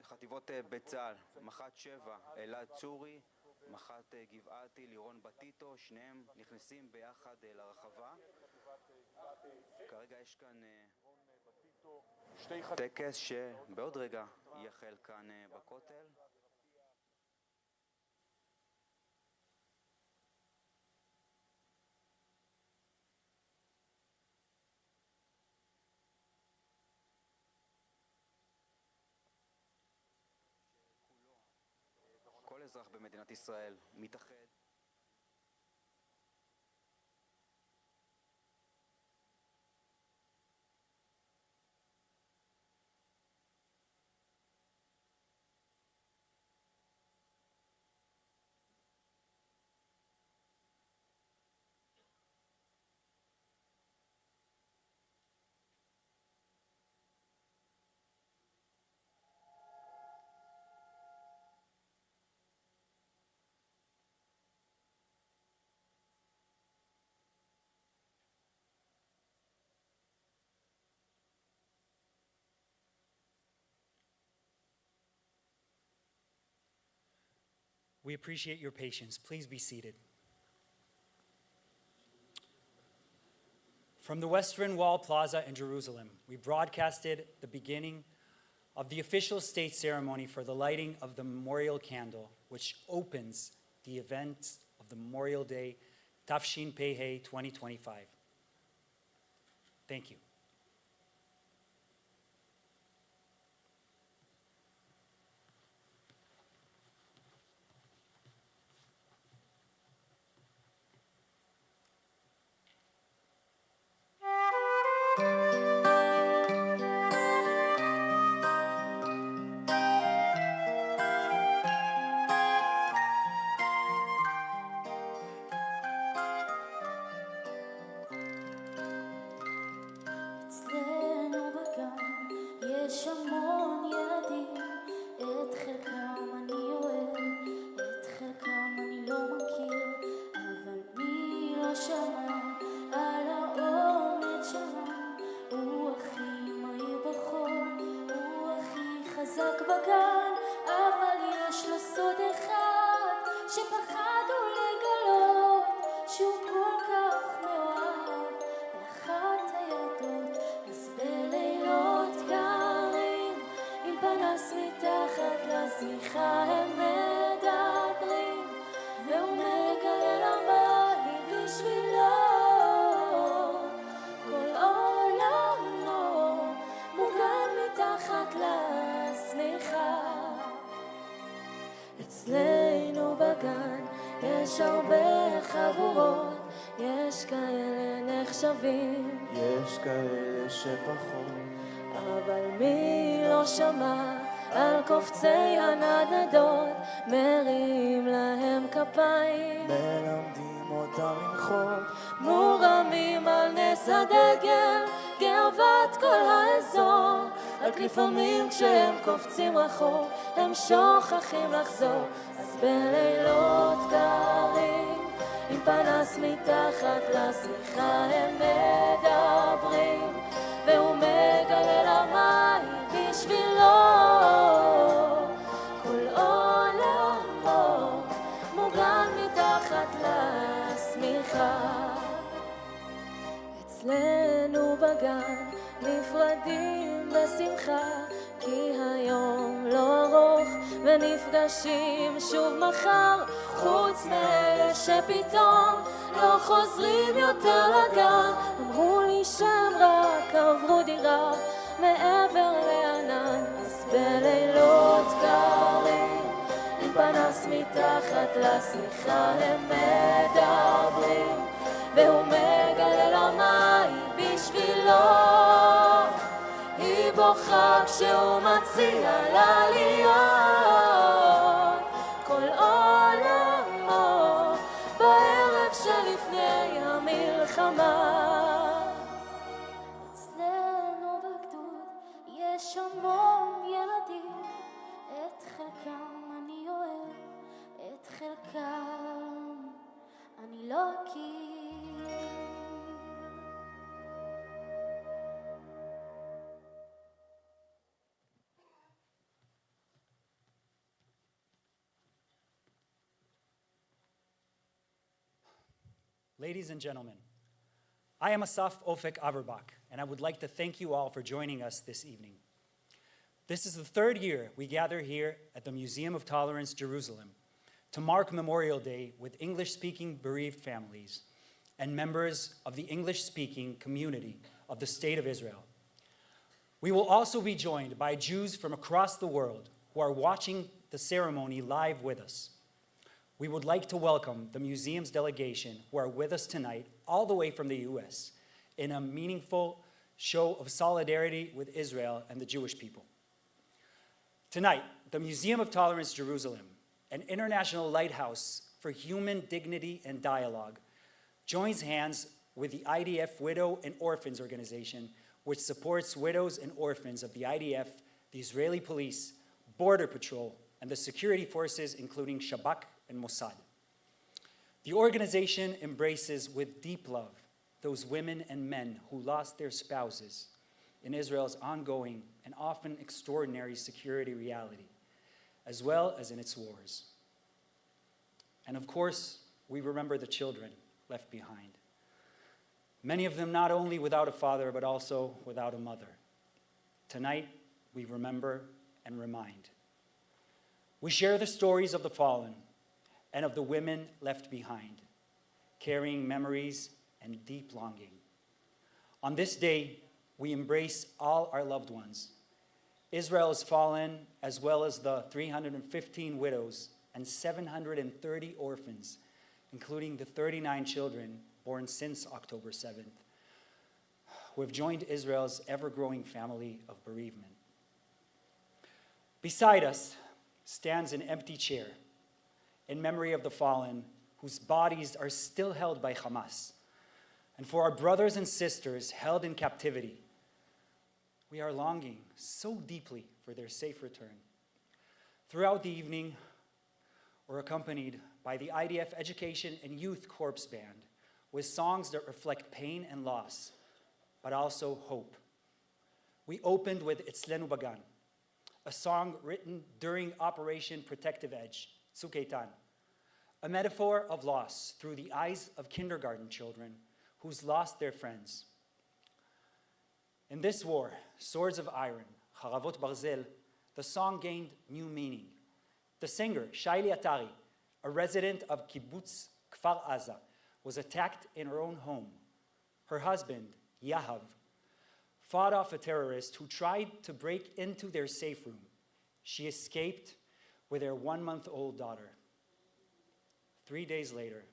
חטיבות בצה"ל, מח"ט 7, אלעד צורי, מח"ט גבעתי, לירון בטיטו, שניהם נכנסים ביחד לרחבה. כרגע יש כאן טקס שבעוד רגע יחל כאן בכותל. כל אזרח במדינת ישראל מתאחד We appreciate your patience. Please be seated. From the Western Wall Plaza in Jerusalem, we broadcasted the beginning of the official state ceremony for the lighting of the memorial candle, which opens the events of the Memorial Day, Tafshin Pei 2025. Thank you. אצלנו בגן יש הרבה חבורות, יש כאלה נחשבים, יש כאלה שפחות, אבל מי לא שמע על קופצי הנדנדות, מרים להם כפיים, מלמדים אותם לנחות, מורמים על נס הדגל, גאוות כל האזור. רק לפעמים כשהם קופצים רחוק הם שוכחים לחזור, אז בלילות קרים עם פנס מתחת לשמיכה הם מדברים, והוא מגלה למים בשבילו כל עולמו מוגן מתחת לשמיכה. אצלנו בגן נפרדים בשמחה, כי היום לא ארוך ונפגשים שוב מחר, חוץ מאלה שפתאום לא חוזרים יותר לגן. אמרו לי שהם רק עברו דירה מעבר לענן, אז בלילות קרים עם פנס מתחת לשמיכה הם מדברים, והוא מגלה למים בשבילו, היא בוכה כשהוא מציע לה להיות כל עולמו בערב שלפני המלחמה. אצלנו בגדוד יש המון ילדים, את חלקם אני אוהב, את חלקם אני לא אכיר. Ladies and gentlemen, I am Asaf Ofek Averbach, and I would like to thank you all for joining us this evening. This is the third year we gather here at the Museum of Tolerance, Jerusalem, to mark Memorial Day with English-speaking bereaved families and members of the English-speaking community of the State of Israel. We will also be joined by Jews from across the world who are watching the ceremony live with us. We would like to welcome the museum's delegation who are with us tonight, all the way from the US, in a meaningful show of solidarity with Israel and the Jewish people. Tonight, the Museum of Tolerance Jerusalem, an international lighthouse for human dignity and dialogue, joins hands with the IDF Widow and Orphans organization, which supports widows and orphans of the IDF, the Israeli police, Border Patrol, and the security forces, including Shabak and Mossad. The organization embraces with deep love those women and men who lost their spouses in Israel's ongoing and often extraordinary security reality, as well as in its wars. And of course, we remember the children left behind. Many of them not only without a father, but also without a mother. Tonight, we remember and remind. We share the stories of the fallen and of the women left behind, carrying memories and deep longing. On this day, we embrace all our loved ones. Israel's fallen, as well as the 315 widows and 730 orphans, including the 39 children born since October 7th, who have joined Israel's ever-growing family of bereavement. Beside us stands an empty chair in memory of the fallen whose bodies are still held by Hamas. And for our brothers and sisters held in captivity, we are longing so deeply for their safe return. Throughout the evening, we're accompanied by the IDF Education and Youth Corps Band with songs that reflect pain and loss, but also hope. We opened with Etzlenu Bagan, a song written during Operation Protective Edge, Tzuk Eitan, a metaphor of loss through the eyes of kindergarten children who's lost their friends. In this war, Swords of Iron, Charavot Barzel, the song gained new meaning. The singer, Shaili Atari, a resident of Kibbutz Kfar Aza, was attacked in her own home. Her husband, Yahav, fought off a terrorist who tried to break into their safe room. She escaped with their 1-month-old daughter. 3 days later,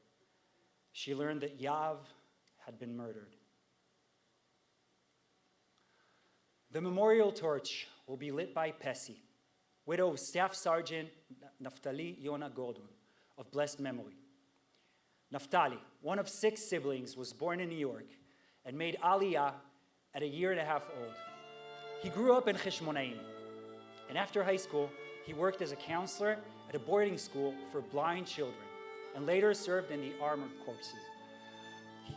she learned that Yahav had been murdered. The memorial torch will be lit by Pessi, widow of Staff Sergeant Naftali Yona Gordon, of blessed memory. Naftali, one of 6 siblings, was born in New York and made Aliyah at a 1.5 years old. He grew up in Cheshmonaim, and after high school, he worked as a counselor at a boarding school for blind children, and later served in the armored corpses.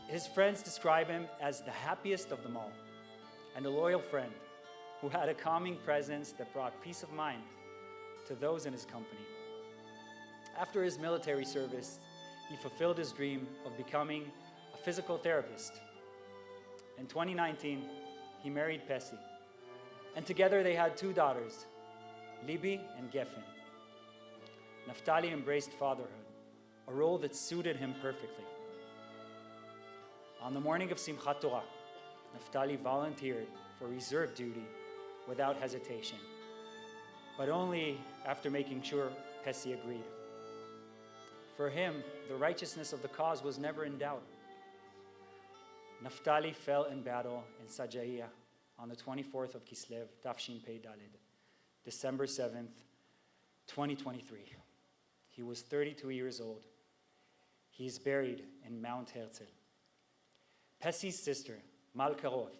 His friends describe him as the happiest of them all, and a loyal friend who had a calming presence that brought peace of mind to those in his company. After his military service, he fulfilled his dream of becoming a physical therapist. In 2019, he married Pessi, and together they had 2 daughters, Libby and Geffen. Naftali embraced fatherhood, a role that suited him perfectly. On the morning of Simchat Torah, Naftali volunteered for reserve duty without hesitation, but only after making sure Pessi agreed. For him, the righteousness of the cause was never in doubt. Naftali fell in battle in Sajaiya on the 24th of Kislev, Tafshin Pei Daled, December 7th, 2023. He was 32 years old. He is buried in Mount Herzl. Pessi's sister, Malka Roth,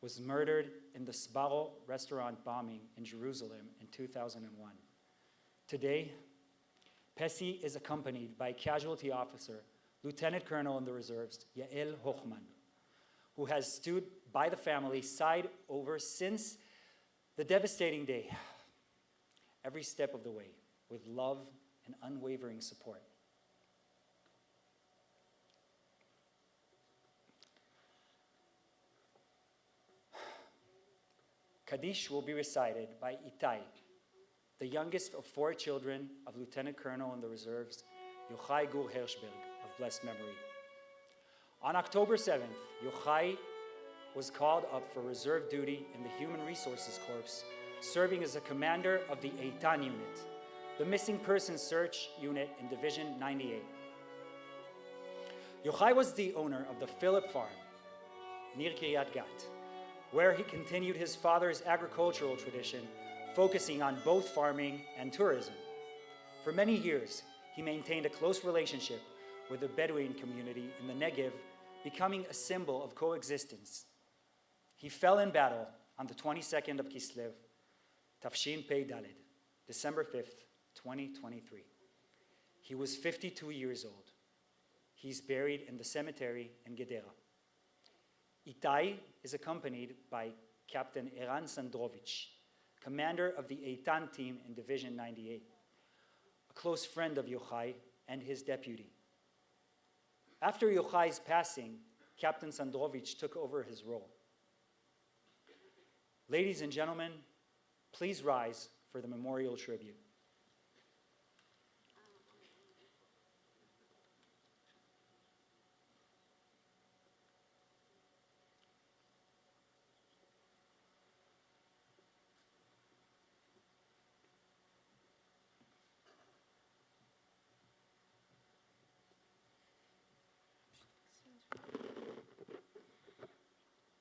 was murdered in the Sbarro restaurant bombing in Jerusalem in 2001. Today, Pessi is accompanied by casualty officer, Lieutenant Colonel in the reserves, Yael Hochman, who has stood by the family side over since the devastating day, every step of the way, with love and unwavering support. Kaddish will be recited by Itai, the youngest of 4 children of Lieutenant Colonel in the Reserves, Yochai Gur Hirschberg, of blessed memory. On October 7th, Yochai was called up for reserve duty in the Human Resources Corps, serving as a commander of the Eitan unit, the missing persons search unit in Division 98. Yochai was the owner of the Philip Farm, near Kiryat Gat, where he continued his father's agricultural tradition, focusing on both farming and tourism. For many years, he maintained a close relationship with the Bedouin community in the Negev, becoming a symbol of coexistence. He fell in battle on the 22nd of Kislev, Tafshin Pei Daled, December 5th, 2023. He was 52 years old. He's buried in the cemetery in Gedera. Itai is accompanied by Captain Eran Sandrovich, commander of the Eitan team in Division 98, a close friend of Yochai and his deputy. After Yochai's passing, Captain Sandrovich took over his role. Ladies and gentlemen, please rise for the memorial tribute.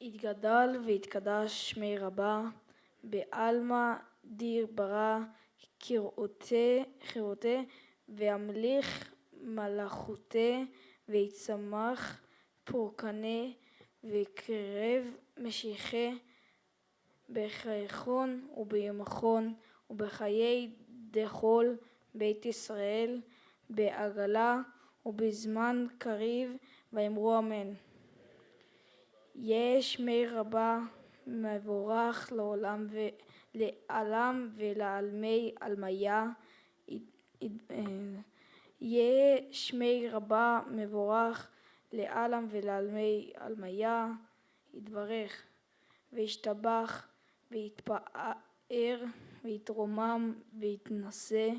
יתגדל ויתקדש שמי רבה, בעלמא דיר ברא חירותה, והמליך מלאכותה, ויצמח פורקנה, ויקרב משיחה, בחייכון ובימכון, ובחיי דכל בית ישראל, בעגלה ובזמן קריב, ואמרו אמן. יש שמי רבה מבורך לעולם ולעלמי עלמיה. יהיה שמי רבה מבורך לעלם ולעלמי עלמיה. יתברך וישתבח ויתפאר ויתרומם ויתנשא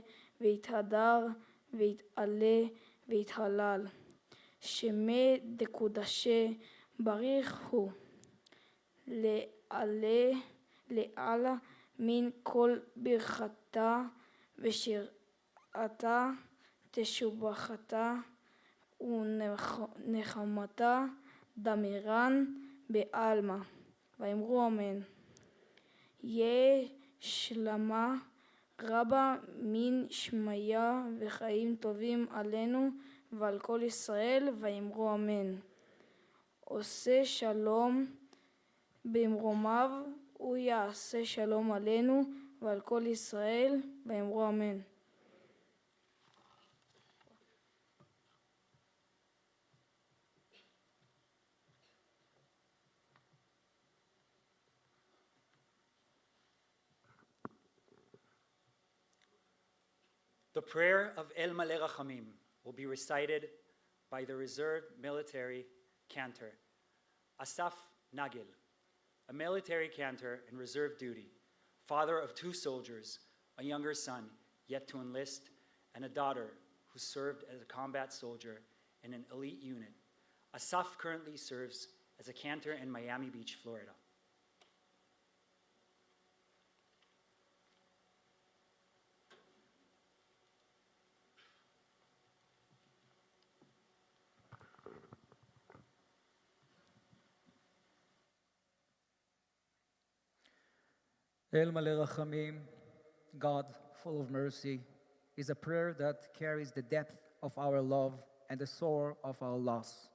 ויתהדר ויתעלה ויתהלל. שמי דקודשי בריך הוא לעלה מן כל ברכתה ושירתה תשובחתה ונחמתה דמירן בעלמא. ואמרו אמן. יהיה שלמה רבה מן שמיה וחיים טובים עלינו ועל כל ישראל, ואמרו אמן. עושה שלום במרומיו, הוא יעשה שלום עלינו ועל כל ישראל, ואמרו אמן. The prayer of El Maleh Rachamim will be recited by the reserve military cantor, Asaf Nagil, a military cantor in reserve duty, father of 2 soldiers, a younger son yet to enlist, and a daughter who served as a combat soldier in an elite unit. Asaf currently serves as a cantor in Miami Beach, Florida. El Maleh Rachamim, God full of mercy, is a prayer that carries the depth of our love and the sorrow of our loss.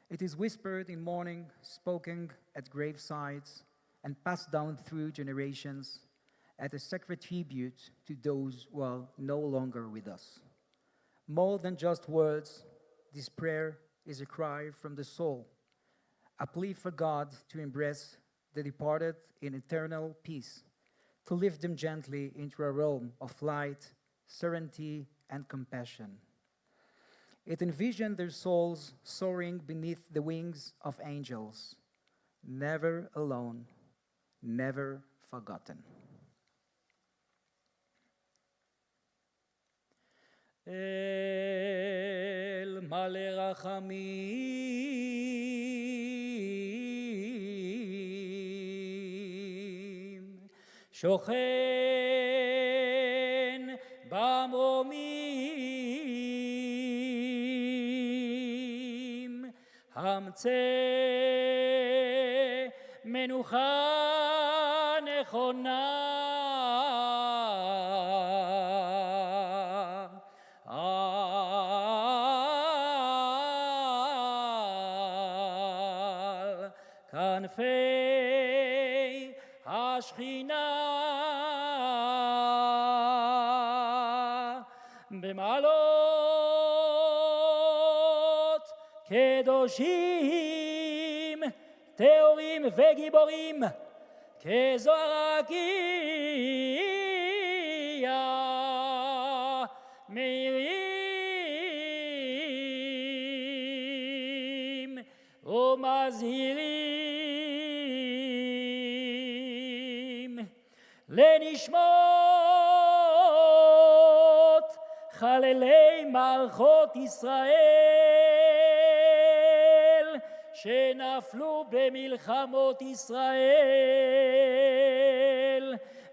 It is whispered in mourning, spoken at gravesides, and passed down through generations as a sacred tribute to those who are no longer with us. More than just words, this prayer is a cry from the soul, a plea for God to embrace the departed in eternal peace, to lift them gently into a realm of light, serenity, and compassion. It envisioned their souls soaring beneath the wings of angels, never alone, never forgotten. אל מלא רחמים, שוכן במרומים, המצא מנוחה נכונה, על כנפי השכינה, במעלות קדושים, טהורים וגיבורים, כזוהר הרקיע, מאירים ומזהירים, לנשמות חללי מערכות ישראל שנפלו במלחמות ישראל,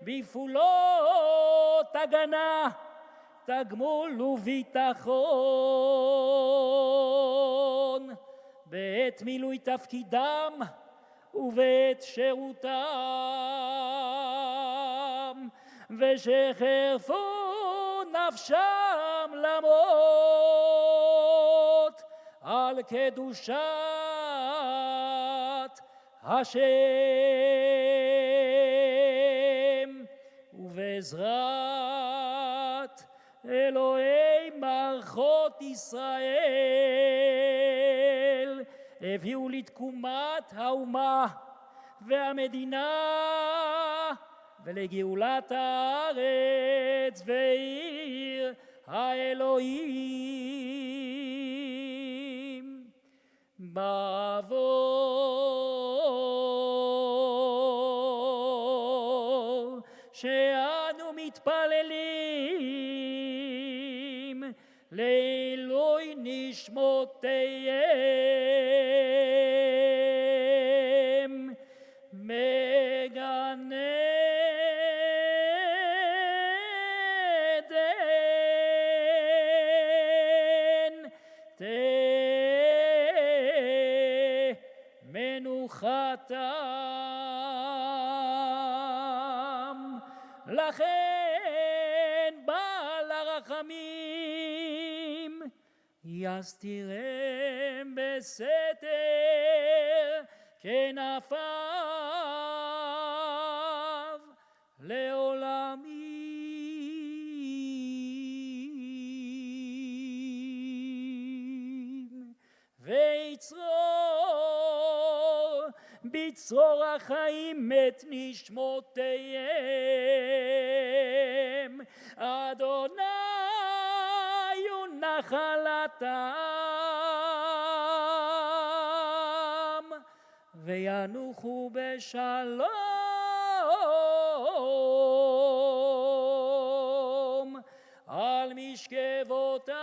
בפעולות הגנה, תגמול וביטחון, בעת מילוי תפקידם ובעת שירותם, ושחרפו נפשם למות על קדושת השם ובעזרת אלוהי מערכות ישראל הביאו לתקומת האומה והמדינה ולגאולת הארץ ועיר האלוהים. בעבור שאנו מתפללים לעילוי נשמותיהם, מגן עדן תהא מנוחתם. לכן בעל הרחמים יסתירם בסתר כנפיו לעולמים, ויצרור בצרור החיים את נשמותיהם, אדוני הוא נחלתם, וינוחו בשלום על משכבותם,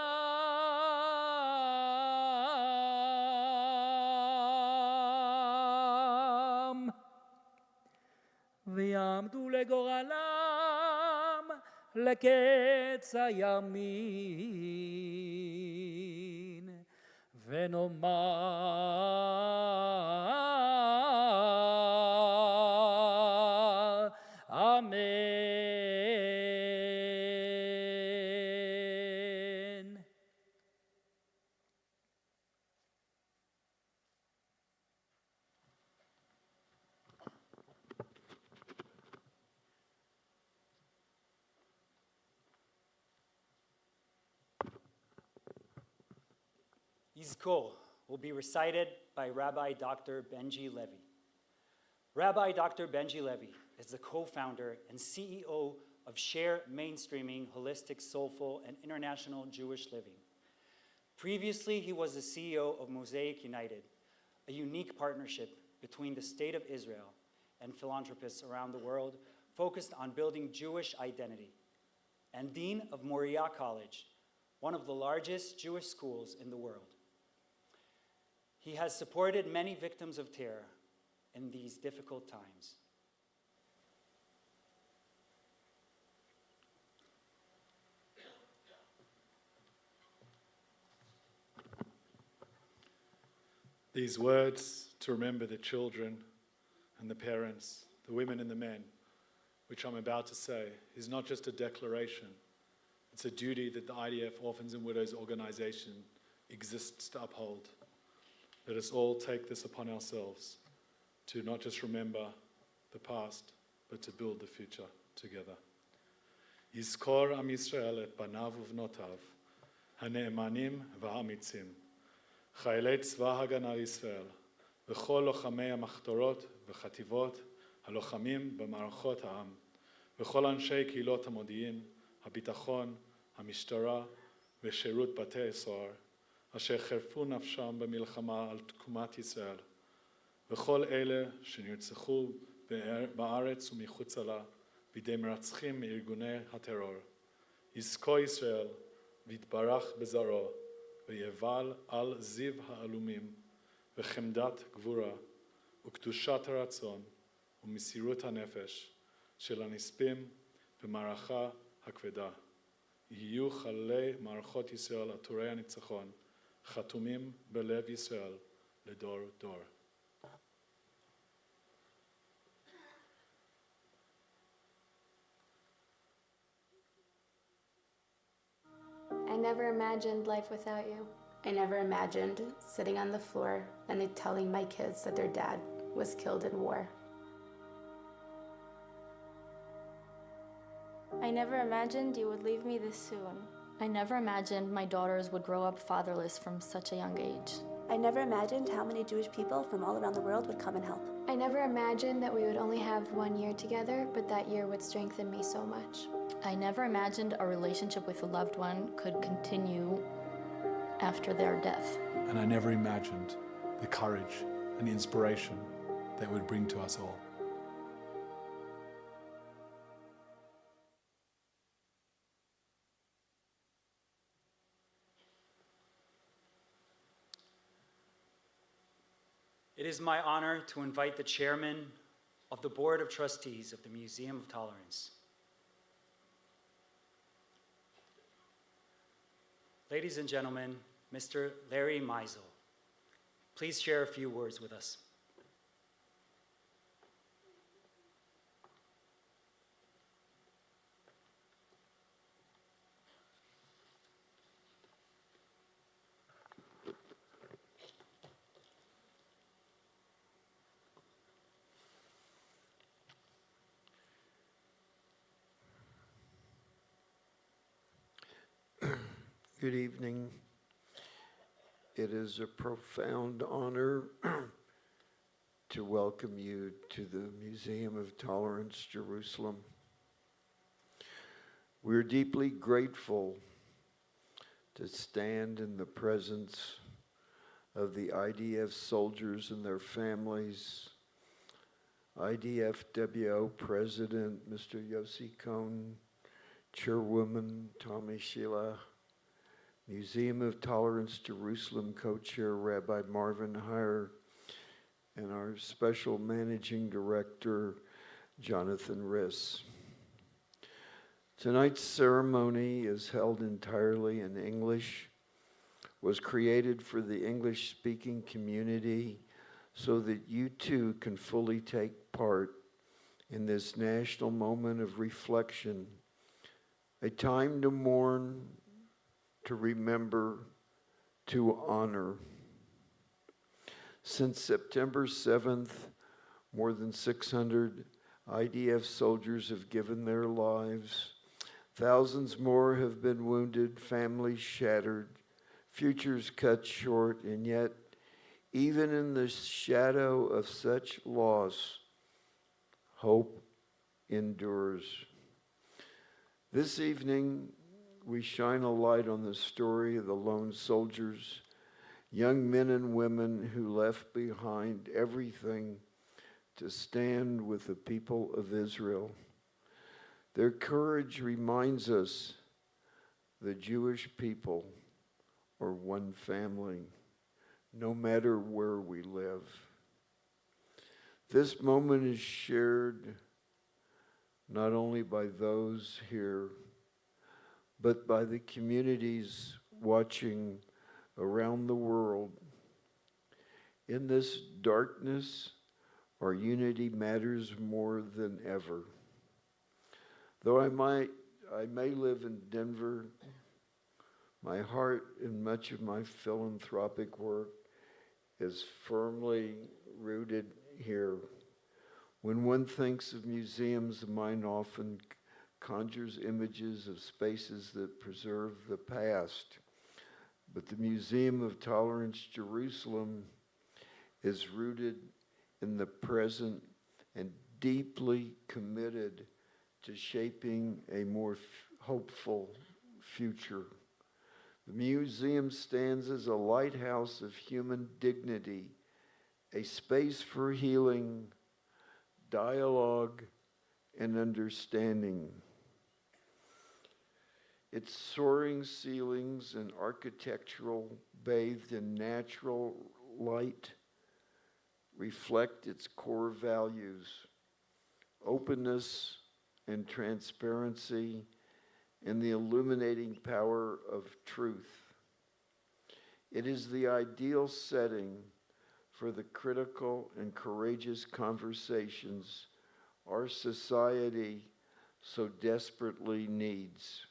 ויעמדו לגורלם לקץ הימין, ונאמר אמן. Yizkor will be recited by Rabbi Dr. Benji Levy. Rabbi Dr. Benji Levy is the co-founder and CEO of Share Mainstreaming Holistic, Soulful, and International Jewish Living. Previously, he was the CEO of Mosaic United, a unique partnership between the State of Israel and philanthropists around the world focused on building Jewish identity, and Dean of Moriah College, one of the largest Jewish schools in the world. He has supported many victims of terror in these difficult times. These words to remember the children and the parents, the women and the men, which I'm about to say, is not just a declaration. It's a duty that the IDF Orphans and Widows organization exists to uphold. Let us all take this upon ourselves to not just remember the past, but to build the future together. יזכור עם ישראל את בניו ובנותיו, הנאמנים והאמיצים, חיילי צבא הגנה לישראל, וכל לוחמי המחתרות וחטיבות הלוחמים במערכות העם, וכל אנשי קהילות המודיעין, הביטחון, המשטרה ושירות בתי הסוהר, אשר חירפו נפשם במלחמה על תקומת ישראל, וכל אלה שנרצחו בארץ ומחוצה לה בידי מרצחים מארגוני הטרור. יזכור ישראל ויתברך בזרעו, ויבל על זיו העלומים, וחמדת גבורה, וקדושת הרצון, ומסירות הנפש של הנספים במערכה הכבדה. יהיו חללי מערכות ישראל עטורי הניצחון, חתומים בלב ישראל לדור דור. I never imagined life without you. I never imagined sitting on the floor and telling my kids that their dad was killed in war. I never imagined you would leave me this soon. I never imagined my daughters would grow up fatherless from such a young age. I never imagined how many Jewish people from all around the world would come and help. I never imagined that we would only have 1 year together, but that year would strengthen me so much. I never imagined a relationship with a loved one could continue after their death. And I never imagined the courage and inspiration that it would bring to us all. It is my honor to invite the chairman of the Board of Trustees of the Museum of Tolerance. Ladies and gentlemen, Mr. Larry Meisel, please share a few words with us. Good evening. It is a profound honor to welcome you to the Museum of Tolerance, Jerusalem. We're deeply grateful to stand in the presence of the IDF soldiers and their families, IDF WO President Mr. Yossi Cohn, Chairwoman Tommy Sheila, Museum of Tolerance Jerusalem Co-Chair Rabbi Marvin Heyer, and our Special Managing Director Jonathan Riss. Tonight's ceremony is held entirely in English, was created for the English-speaking community so that you too can fully take part in this national moment of reflection, a time to mourn, to remember, to honor. Since September 7th, more than 600 IDF soldiers have given their lives. Thousands more have been wounded, families shattered, futures cut short, and yet, even in the shadow of such loss, hope endures. This evening, we shine a light on the story of the lone soldiers, young men and women who left behind everything to stand with the people of Israel. Their courage reminds us the Jewish people are one family, no matter where we live. This moment is shared not only by those here, but by the communities watching around the world. In this darkness, our unity matters more than ever. Though I may live in Denver, my heart and much of my philanthropic work is firmly rooted here. When one thinks of museums, the mind often conjures images of spaces that preserve the past. But the Museum of Tolerance Jerusalem is rooted in the present and deeply committed to shaping a more hopeful future. The museum stands as a lighthouse of human dignity, a space for healing, dialogue, and understanding. Its soaring ceilings and architectural bathed in natural light reflect its core values: openness and transparency, and the illuminating power of truth. It is the ideal setting for the critical and courageous conversations our society so desperately needs.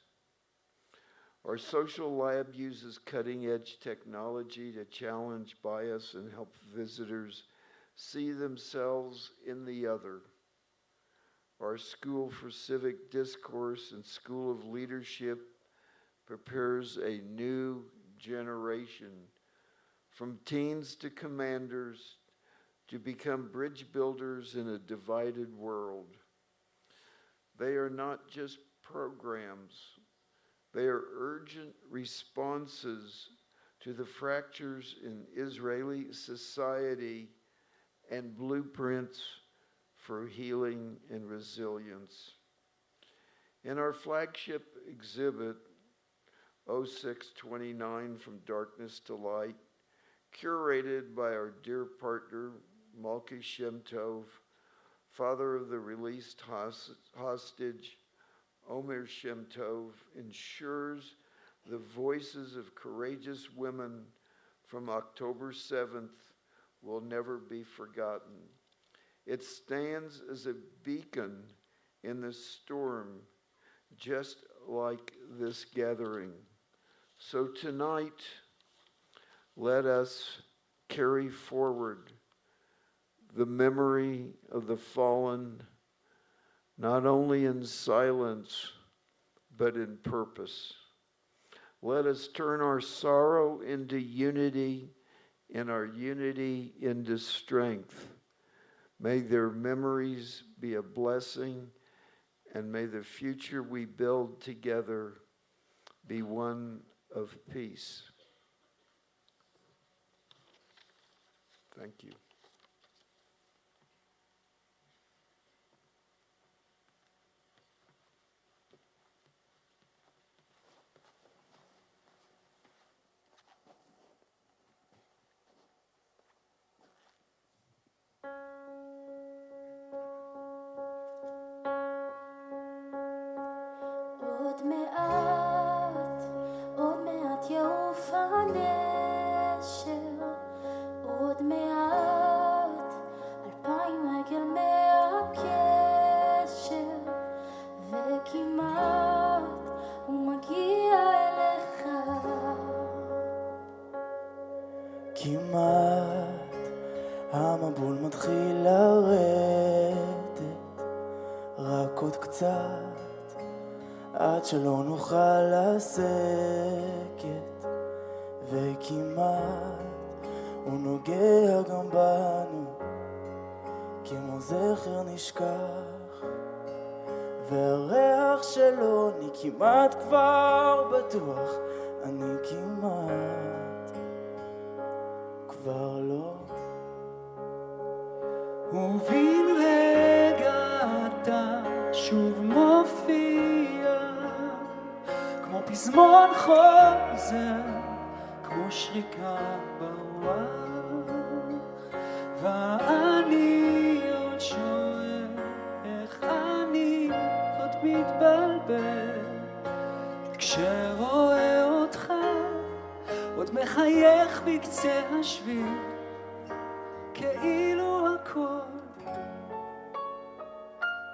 Our social lab uses cutting-edge technology to challenge bias and help visitors see themselves in the other. Our School for Civic Discourse and School of Leadership prepares a new generation, from teens to commanders, to become bridge builders in a divided world. They are not just programs. They are urgent responses to the fractures in Israeli society and blueprints for healing and resilience. In our flagship exhibit, 0629 From Darkness to Light, curated by our dear partner, Malki Shem Tov, father of the released hostage, Omer Shem Tov, ensures the voices of courageous women from October 7th will never be forgotten. It stands as a beacon in the storm, just like this gathering. So tonight, let us carry forward the memory of the fallen, not only in silence, but in purpose. Let us turn our sorrow into unity and our unity into strength. May their memories be a blessing, and may the future we build together be one of peace. Thank you. עוד מעט יעוף הנשר, עוד מעט 2000 רגל מהקשר, וכמעט הוא מגיע אליך. כמעט המבול מתחיל לרדת, רק עוד קצת עד שלא נוכל לשקט, וכמעט הוא נוגע גם בנו כמו זכר נשכח, והריח שלו אני כמעט כבר בטוח, אני כמעט כבר לא. ובין רגע אתה שוב מופיע, כמו פזמון חוזר, כמו שריקה ברוח, ואני עוד שואל איך אני עוד מתבלבל, כשרואה אותך עוד מחייך בקצה השביל, כאילו הכל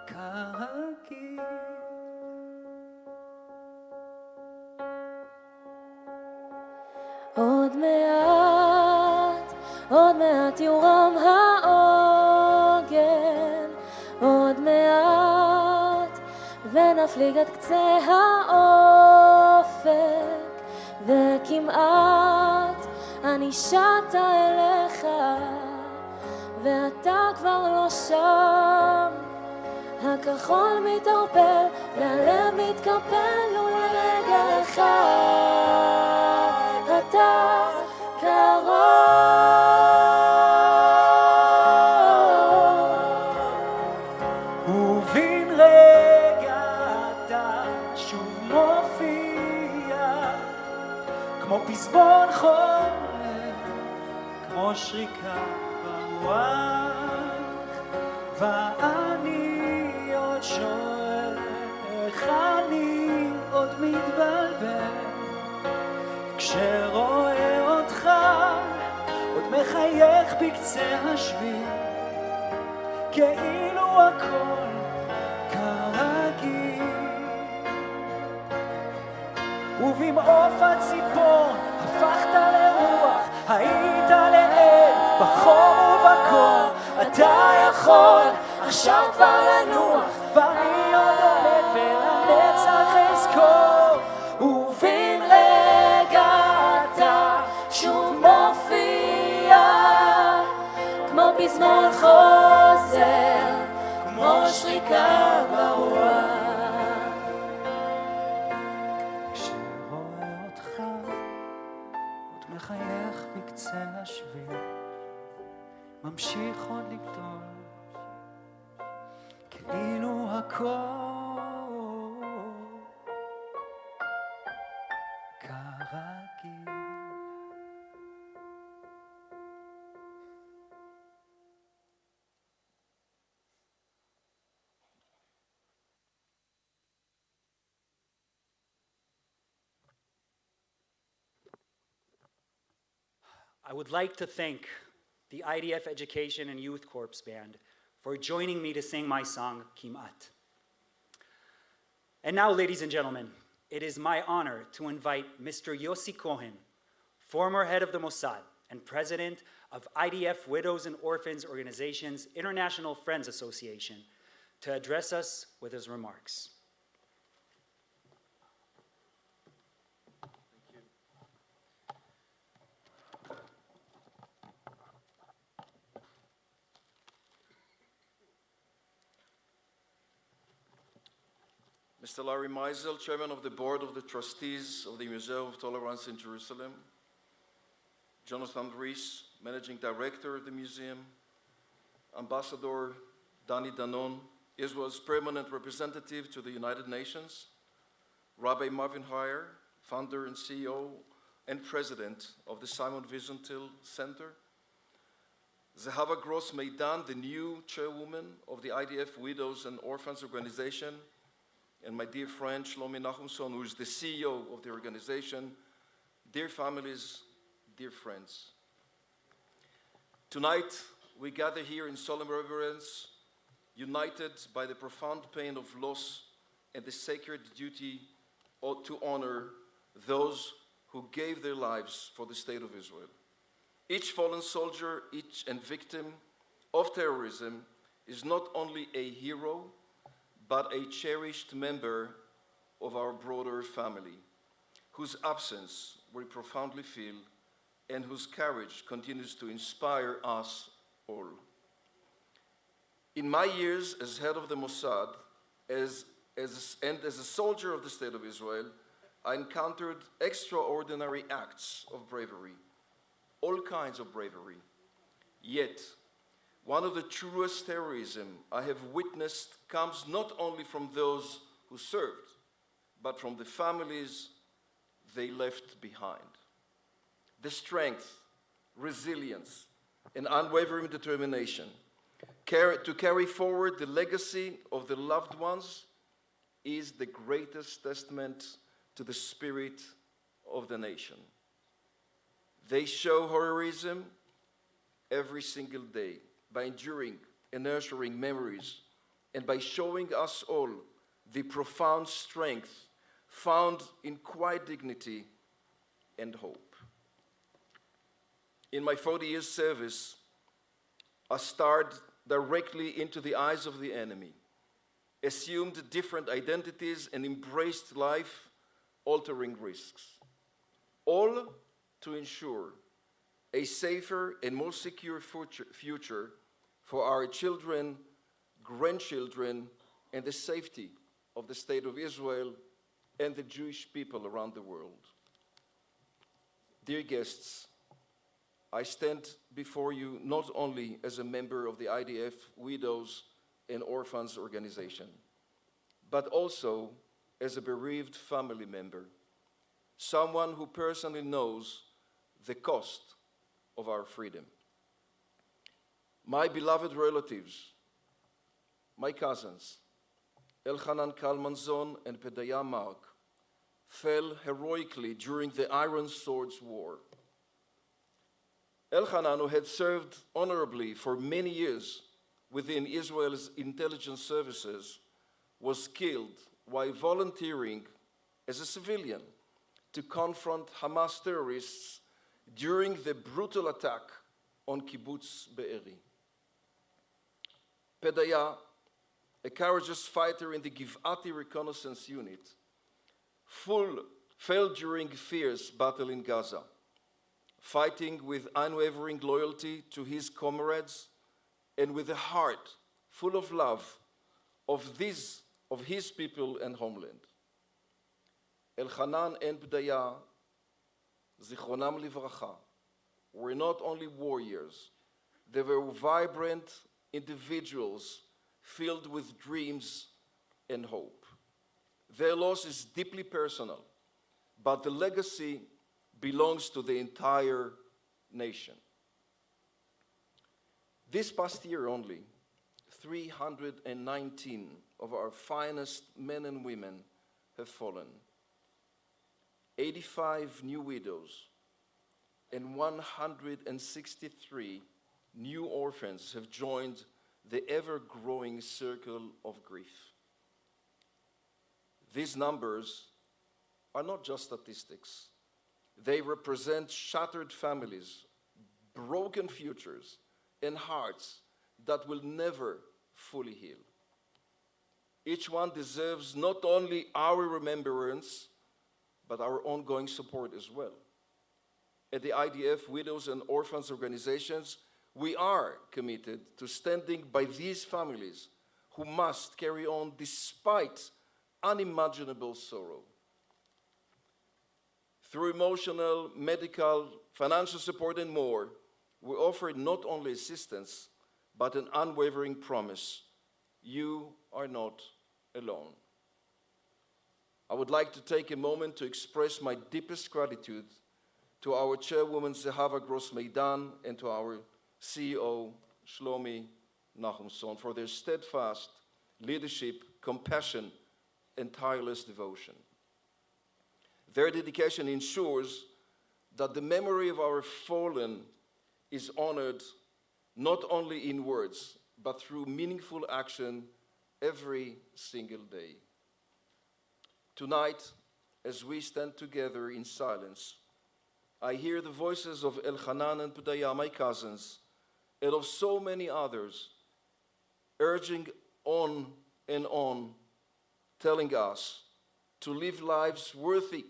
כרגיל. עוד מעט יורם העוגן, עוד מעט ונפליג עד קצה האופק, וכמעט אני שטה אליך ואתה כבר לא שם. הכחול מתערפל והלב מתקפל, ולרגע אחד אתה קרוב. ובין רגע אתה שוב מופיע, כמו פזמון חורף, כמו שריקה ברוח, ואני עוד שואל איך אני עוד מתבלבל, כשרואה אותך עוד מחייך בקצה השביל, כאילו הכל כרגיל. ובמעוף הציפור הפכת לרוח, היית לאל בחום ובקור, אתה יכול עכשיו כבר לנוח, ואני עוד עומד ולנצח אזכור. ובין רגע אתה שוב מופיע, כמו פזמון חוזר, כמו שריקה ברוח. כשרואה אותך עוד מחייך בקצה השביל, ממשיך עוד לגדול, כאילו הכל כרגיל. I would like to thank the IDF Education and Youth Corps Band for joining me to sing my song, Kimat. And now, ladies and gentlemen, it is my honor to invite Mr. Yossi Cohen, former head of the Mossad and president of IDF Widows and Orphans Organization's International Friends Association, to address us with his remarks. Mr. Larry Meisel, Chairman of the Board of the Trustees of the Museum of Tolerance in Jerusalem, Jonathan Rees, Managing Director of the Museum, Ambassador Dani Danon, Israel's Permanent Representative to the United Nations, Rabbi Marvin Heyer, Founder and CEO and President of the Simon Wiesenthal Center, Zehava Gross-Meidan, the new Chairwoman of the IDF Widows and Orphans Organization, and my dear friend Shlomi Nachumson, who is the CEO of the organization, dear families, dear friends. Tonight, we gather here in solemn reverence, united by the profound pain of loss and the sacred duty to honor those who gave their lives for the state of Israel. Each fallen soldier, each and victim of terrorism is not only a hero, but a cherished member of our broader family, whose absence we profoundly feel and whose courage continues to inspire us all. In my years as head of the Mossad, and as a soldier of the State of Israel, I encountered extraordinary acts of bravery, all kinds of bravery. Yet, one of the truest terrorism I have witnessed comes not only from those who served, but from the families they left behind. The strength, resilience, and unwavering determination to carry forward the legacy of the loved ones is the greatest testament to the spirit of the nation. They show heroism every single day by enduring and nurturing memories and by showing us all the profound strength found in quiet dignity and hope. In my 40 years service, I stared directly into the eyes of the enemy, assumed different identities, and embraced life-altering risks, all to ensure a safer and more secure future for our children, grandchildren, and the safety of the State of Israel and the Jewish people around the world. Dear guests, I stand before you not only as a member of the IDF Widows and Orphans organization, but also as a bereaved family member, someone who personally knows the cost of our freedom. My beloved relatives, my cousins, Elchanan Kalmanzon and Pedaya Mark, fell heroically during the Iron Swords War. Elchanan, who had served honorably for many years within Israel's intelligence services, was killed while volunteering as a civilian to confront Hamas terrorists during the brutal attack on Kibbutz Be'eri. Pedaya, a courageous fighter in the Giv'ati reconnaissance unit, fell during a fierce battle in Gaza, fighting with unwavering loyalty to his comrades and with a heart full of love of his people and homeland. Elchanan and Pedaya, Zichronam Livracha, were not only warriors, they were vibrant individuals filled with dreams and hope. Their loss is deeply personal, but the legacy belongs to the entire nation. This past year only, 319 of our finest men and women have fallen. 85 new widows and 163 new orphans have joined the ever-growing circle of grief. These numbers are not just statistics. They represent shattered families, broken futures, and hearts that will never fully heal. Each one deserves not only our remembrance, but our ongoing support as well. At the IDF Widows and Orphans organizations, we are committed to standing by these families who must carry on despite unimaginable sorrow. Through emotional, medical, financial support, and more, we offer not only assistance, but an unwavering promise: you are not alone. I would like to take a moment to express my deepest gratitude to our chairwoman Zehava Gross-Meidan and to our CEO Shlomi Nachumson for their steadfast leadership, compassion, and tireless devotion. Their dedication ensures that the memory of our fallen is honored not only in words, but through meaningful action every single day. Tonight, as we stand together in silence, I hear the voices of Elchanan and Pedaya, my cousins, and of so many others, urging on and on, telling us to live lives worthy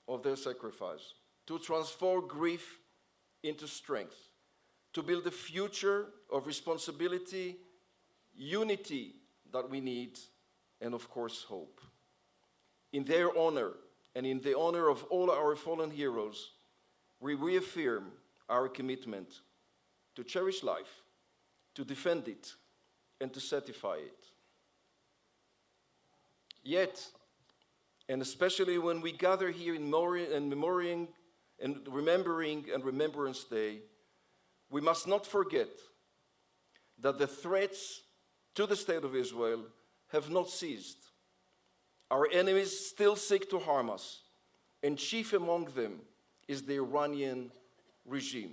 of their sacrifice, to transform grief into strength, to build a future of responsibility, unity that we need, and of course, hope. In their honor and in the honor of all our fallen heroes, we reaffirm our commitment to cherish life, to defend it and to certify it. Yet, and especially when we gather here in Remembrance Day, we must not forget that the threats to the State of Israel have not ceased. Our enemies still seek to harm us, and chief among them is the Iranian regime,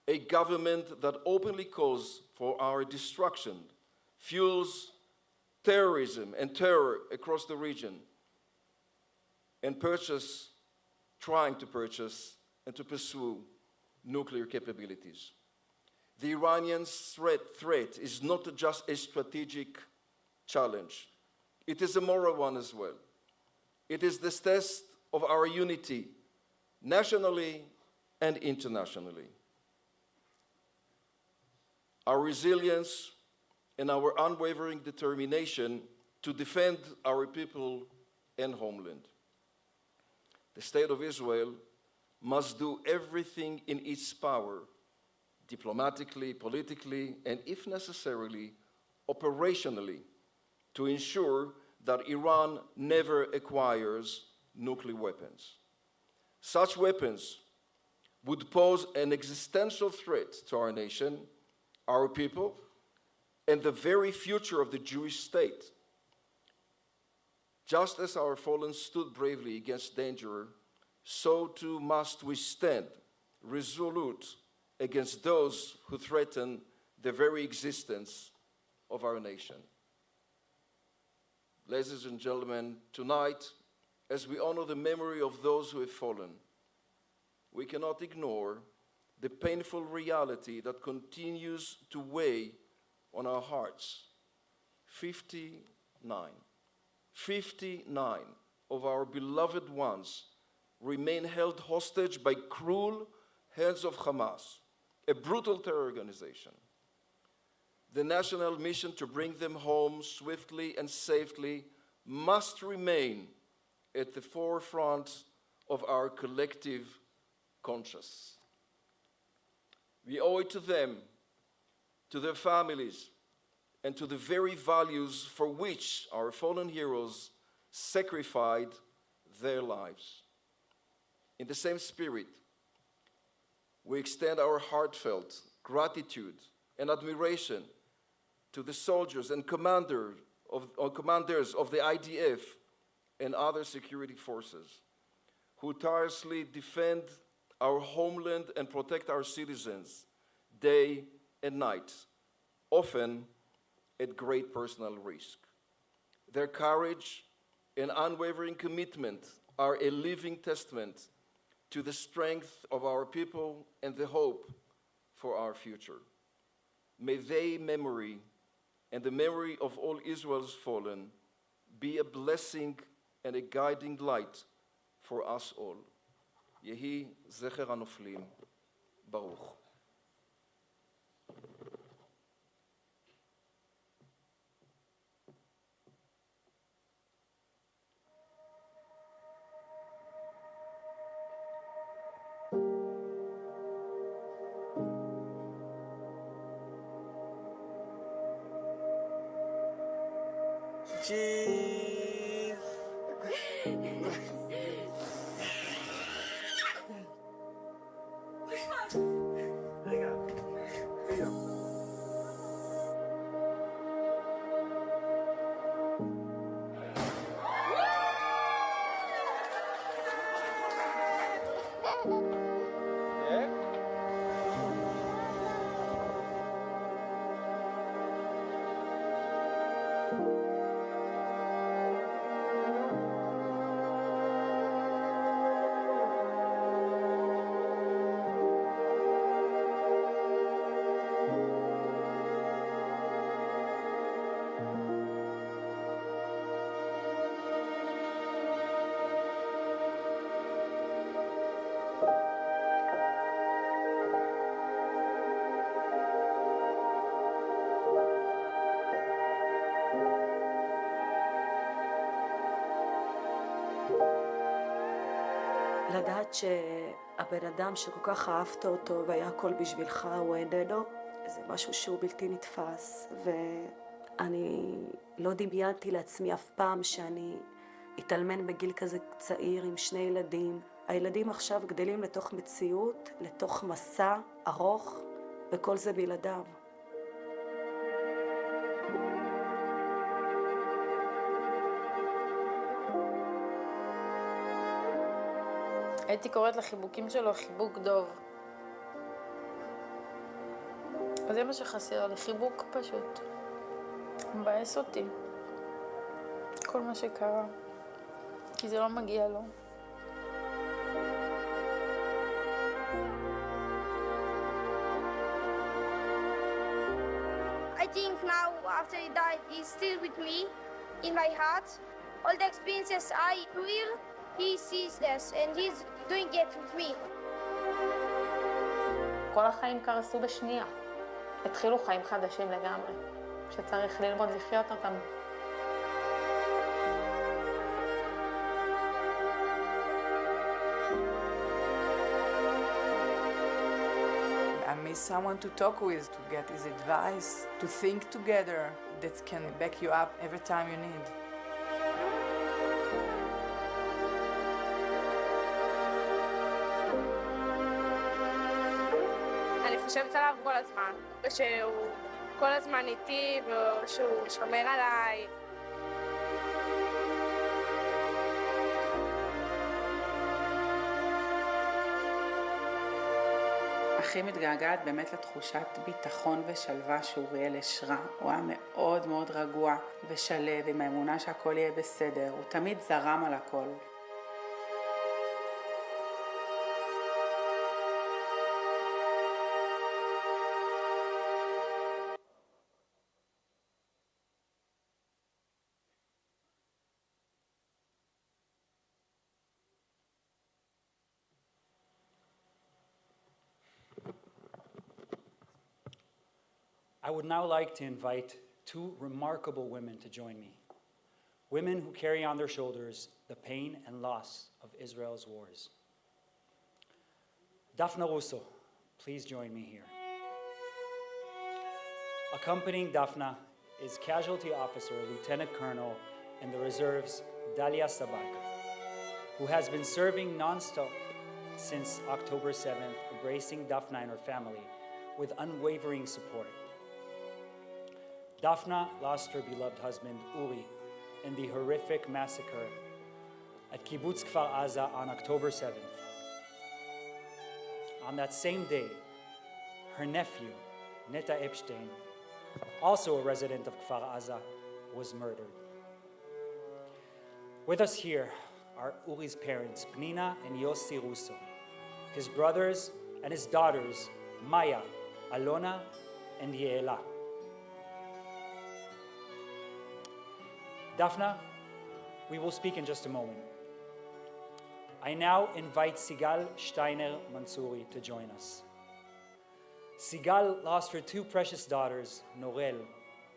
a government that openly calls for our destruction, fuels terrorism and terror across the region, and trying to purchase and to pursue nuclear capabilities. The Iranian threat is not just a strategic challenge. It is a moral one as well. It is the test of our unity, nationally and internationally. Our resilience and our unwavering determination to defend our people and homeland. The State of Israel must do everything in its power, diplomatically, politically, and if necessarily, operationally, to ensure that Iran never acquires nuclear weapons. Such weapons would pose an existential threat to our nation, our people, and the very future of the Jewish state. Just as our fallen stood bravely against danger, so too must we stand resolute against those who threaten the very existence of our nation. Ladies and gentlemen, tonight, as we honor the memory of those who have fallen, we cannot ignore the painful reality that continues to weigh on our hearts. 59 of our beloved ones remain held hostage by cruel hands of Hamas, a brutal terror organization. The national mission to bring them home swiftly and safely must remain at the forefront of our collective conscience. We owe it to them, to their families, and to the very values for which our fallen heroes sacrificed their lives. In the same spirit, we extend our heartfelt gratitude and admiration to the soldiers and commanders of the IDF and other security forces who tirelessly defend our homeland and protect our citizens day and night, often at great personal risk. Their courage and unwavering commitment are a living testament to the strength of our people and the hope for our future. May their memory and the memory of all Israel's fallen be a blessing and a guiding light for us all. Yehi Zecher HaNoflim Baruch. לדעת שהבן אדם שכל כך אהבת אותו והיה הכל בשבילך הוא איננו, זה משהו שהוא בלתי נתפס, ואני לא דמיינתי לעצמי אף פעם שאני אתאלמן בגיל כזה צעיר עם 2 ילדים. הילדים עכשיו גדלים לתוך מציאות, לתוך מסע ארוך, וכל זה בלעדיו. הייתי קוראת לחיבוקים שלו חיבוק דוב. אז זה מה שחסר לי, חיבוק פשוט. מבאס אותי. כל מה שקרה. כי זה לא מגיע לו. I think now, after he died, he's still with me, in my heart. All the experiences I feel, he sees this, and he's doing it with me. כל החיים קרסו בשנייה. התחילו חיים חדשים לגמרי, שצריך ללמוד לחיות אותם. I miss someone to talk with, to get his advice, to think together that can back you up every time you need. אני חושבת עליו כל הזמן, שהוא כל הזמן איתי ושהוא שומר עליי. הכי מתגעגעת באמת לתחושת ביטחון ושלווה שאוריאל השרה. הוא היה מאוד מאוד רגוע ושלב עם האמונה שהכל יהיה בסדר. הוא תמיד זרם על הכל. I would now like to invite 2 remarkable women to join me. Women who carry on their shoulders the pain and loss of Israel's wars. Daphna Russo, please join me here. Accompanying Daphna is Casualty Officer Lieutenant Colonel in the Reserves, Dalia Sabag, who has been serving non-stop since October 7th, embracing Daphna and her family with unwavering support. Daphna lost her beloved husband, Uri, in the horrific massacre at Kibbutz Kfar Aza on October 7th. On that same day, her nephew, Neta Epstein, also a resident of Kfar Aza, was murdered. With us here are Uri's parents, Pnina and Yossi Russo, his brothers and his daughters, Maya, Alona, and Yeela. Daphna, we will speak in just a moment. I now invite Sigal Steiner Mansouri to join us. Sigal lost her 2 precious daughters, Norel,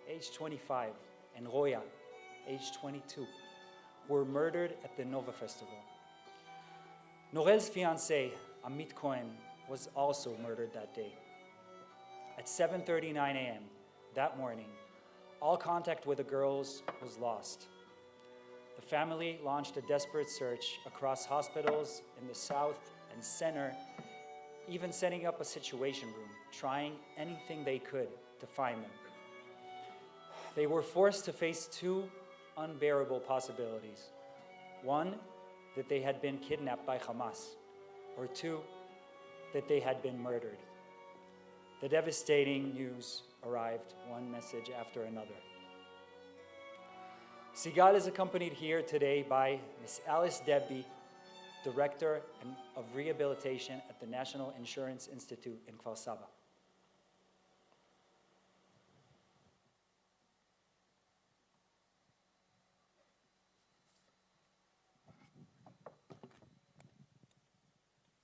age 25, and Roya, age 22, who were murdered at the Nova Festival. Norel's fiancé, Amit Cohen, was also murdered that day. At 7:39 a.m. that morning, all contact with the girls was lost. The family launched a desperate search across hospitals in the south and center, even setting up a situation room, trying anything they could to find them. They were forced to face 2 unbearable possibilities. 1, that they had been kidnapped by Hamas, or 2, that they had been murdered. The devastating news arrived, one message after another. Sigal is accompanied here today by Ms. Alice Debby, Director of Rehabilitation at the National Insurance Institute in Kfar Saba.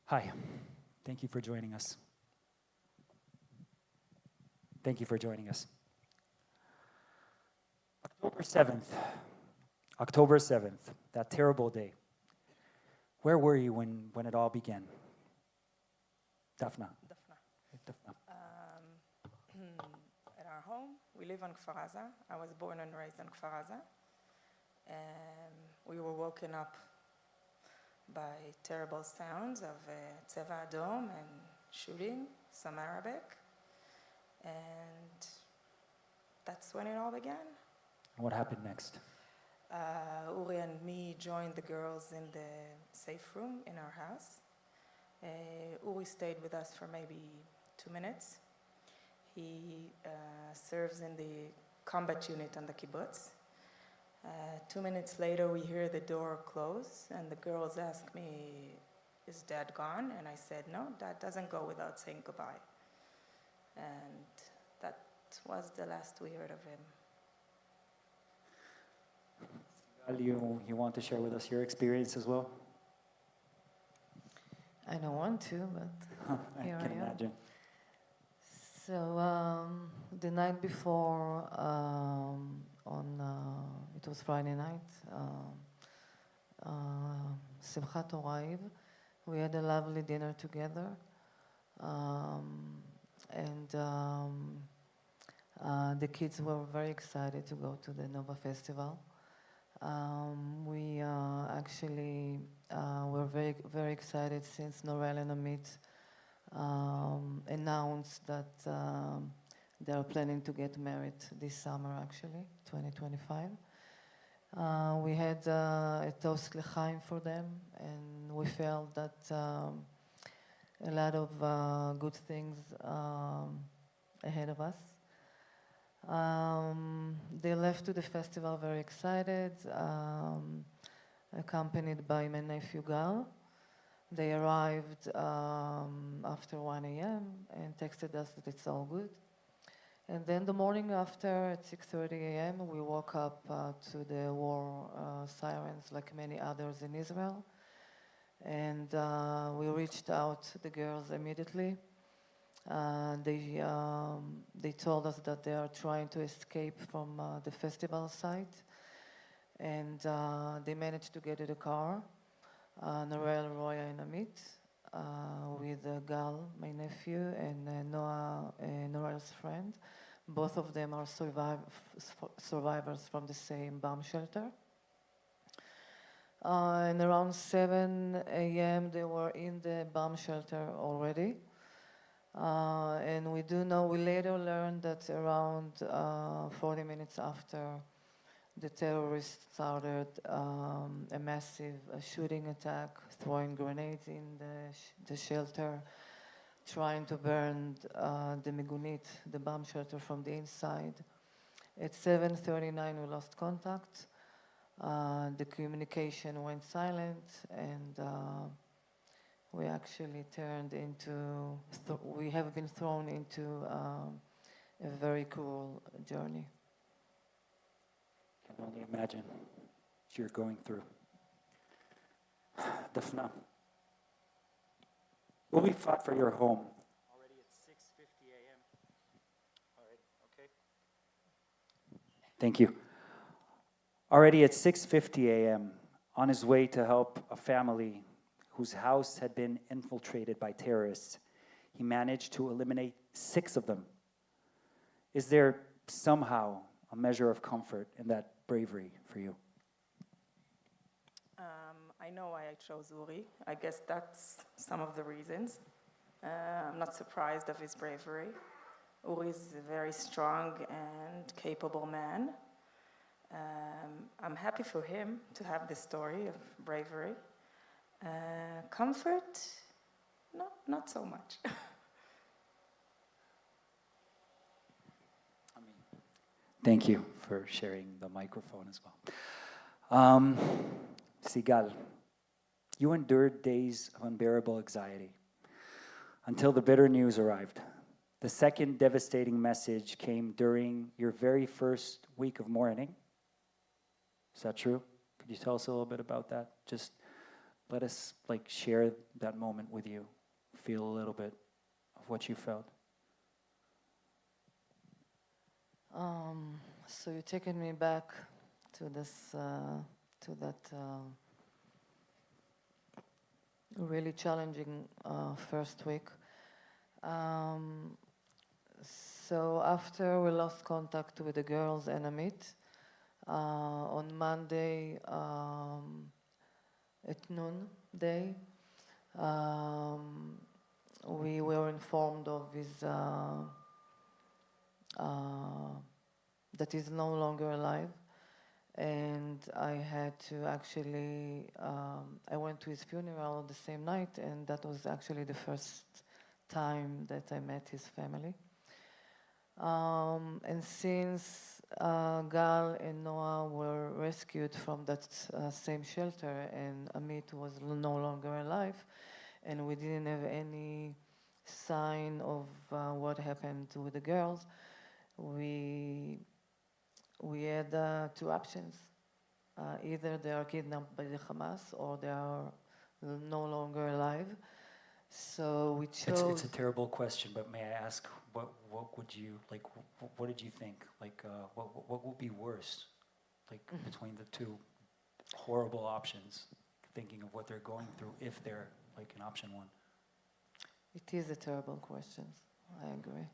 Hi, thank you for joining us. Thank you for joining us. October 7th, that terrible day. Where were you when it all began? Daphna. Daphna. Daphna. home. We live on Kfar Aza. I was born and raised on Kfar Aza. We were woken up by terrible sounds of Tzeva Adom and shooting, some Arabic. And that's when it all began. What happened next? Uri and me joined the girls in the safe room in our house. Uri stayed with us for maybe 2 minutes. He serves in the combat unit on the kibbutz. 2 minutes later, we hear the door close, and the girls ask me, "Is Dad gone?" And I said, "No, Dad doesn't go without saying goodbye." And that was the last we heard of him. You want to share with us your experience as well? I don't want to, but I here can I am. imagine. So the night before, it was Friday night, Simchat Torah, we had a lovely dinner together, and the kids were very excited to go to the Nova Festival. We actually were very, very excited since Norel and Amit announced that they are planning to get married this summer, actually, 2025. We had a toast l'chaim for them, and we felt that a lot of good things ahead of us. They left to the festival very excited, accompanied by my nephew Gal. They arrived after 1 a.m. and texted us that it's all good. And then the morning after, at 6:30 a.m., we woke up to the war sirens like many others in Israel. And we reached out to the girls immediately. They told us that they are trying to escape from the festival site. And they managed to get in a car, Norel, Roya, and Amit, with Gal, my nephew, and Noah, Norel's friend. Both of them are survivors from the same bomb shelter. And around 7 a.m., they were in the bomb shelter already. And we later learned that around 40 minutes after, the terrorists started a massive shooting attack, throwing grenades in the shelter, trying to burn the migunit, the bomb shelter, from the inside. At 7:39, we lost contact. The communication went silent, and we actually we have been thrown into a very cruel journey. I can only imagine what you're going through. Dafna, Uri fought for your home. Already at 6:50 a.m. All right, okay. Thank you. Already at 6:50 a.m., on his way to help a family whose house had been infiltrated by terrorists, he managed to eliminate 6 of them. Is there somehow a measure of comfort in that bravery for you? I know why I chose Uri. I guess that's some of the reasons. I'm not surprised of his bravery. Uri is a very strong and capable man. I'm happy for him to have this story of bravery. Comfort? No, not so much. Thank you for sharing the microphone as well. Sigal, you endured days of unbearable anxiety until the bitter news arrived. The second devastating message came during your very first week of mourning. Is that true? Could you tell us a little bit about that? Just let us share that moment with you, feel a little bit of what you felt. So you're taking me back to that really challenging first week. So after we lost contact with the girls and Amit, on Monday at noon day, we were informed of his that he's no longer alive, and I had to actually I went to his funeral the same night, and that was actually the first time that I met his family. And since Gal and Noah were rescued from that same shelter and Amit was no longer alive, and we didn't have any sign of what happened with the girls, we had two options. Either they are kidnapped by the Hamas or they are no longer alive. So we chose... It's a terrible question, but may I ask, what would you, like, what did you think? Like, what would be worse, like, between the two horrible options, thinking of what they're going through if they're, like, in option one? It is a terrible question. I agree.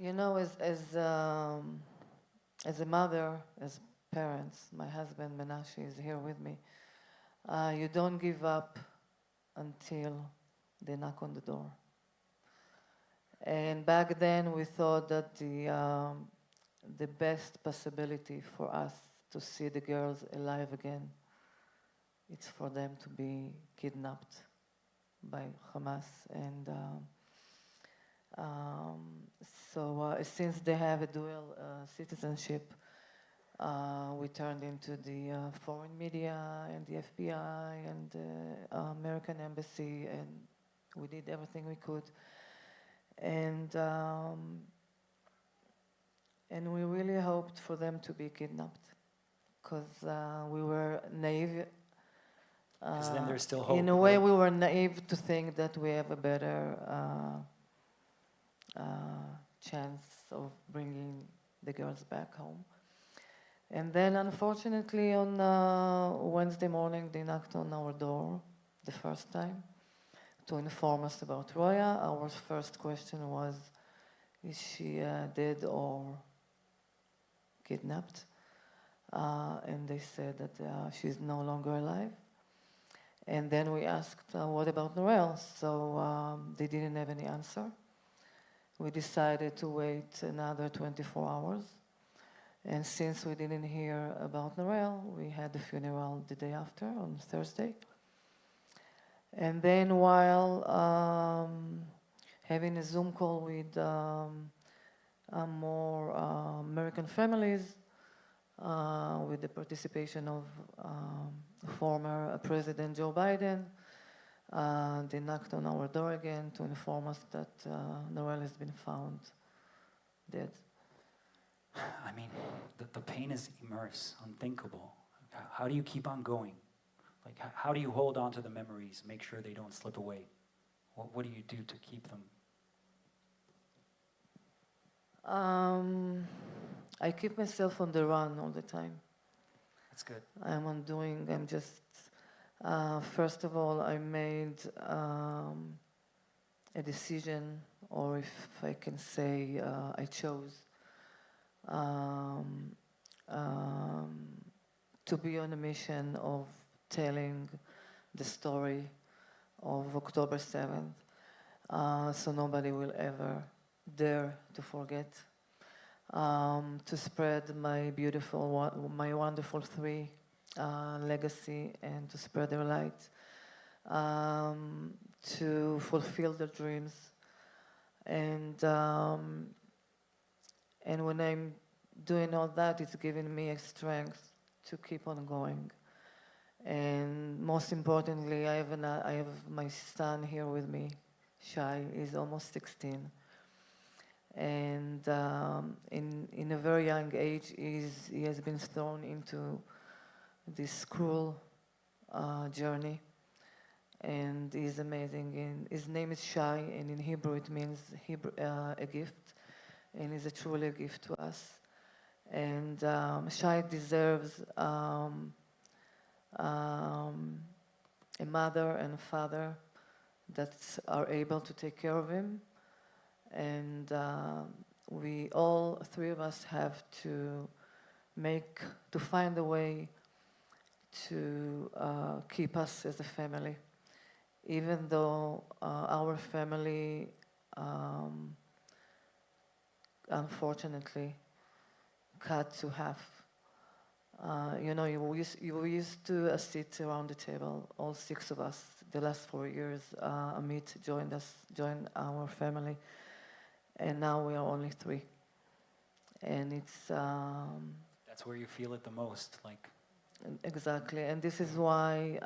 You know, as a mother, as parents, my husband Menashe is here with me. You don't give up until they knock on the door. And back then we thought that the best possibility for us to see the girls alive again, it's for them to be kidnapped by Hamas. And so since they have a dual citizenship, we turned into the foreign media and the FBI and the American embassy, and we did everything we could. And we really hoped for them to be kidnapped, because we were naive. Because then there's still hope. In a way, we were naive to think that we have a better chance of bringing the girls back home. And then, unfortunately, on Wednesday morning, they knocked on our door the first time to inform us about Roya. Our first question was, is she dead or kidnapped? And they said that she's no longer alive. And then we asked, what about Noel? So they didn't have any answer. We decided to wait another 24 hours. And since we didn't hear about Noel, we had the funeral the day after, on Thursday. And then while having a Zoom call with more American families, with the participation of former President Joe Biden, they knocked on our door again to inform us that Noel has been found dead. I mean, the pain is immense, unthinkable. How do you keep on going? Like, how do you hold on to the memories, make sure they don't slip away? What do you do to keep them? I keep myself on the run all the time. That's good. I'm just, first of all, I made a decision, or if I can say, I chose to be on a mission of telling the story of October 7th, so nobody will ever dare to forget. To spread my wonderful three legacy, and to spread their light, to fulfill their dreams, and when I'm doing all that, it's giving me a strength to keep on going. And most importantly, I have my son here with me, Shai. He's almost 16. And in a very young age, he has been thrown into this cruel journey, and he's amazing. And his name is Shai, and in Hebrew it means a gift, and he's truly a gift to us. And Shai deserves a mother and father that are able to take care of him. And we all three of us have to find a way to keep us as a family, even though our family, unfortunately, cut to half. We used to sit around the table, all six of us. The last 4 years, Amit joined our family, and now we are only three. And it's That's where you feel it the most, like. Exactly, and this is why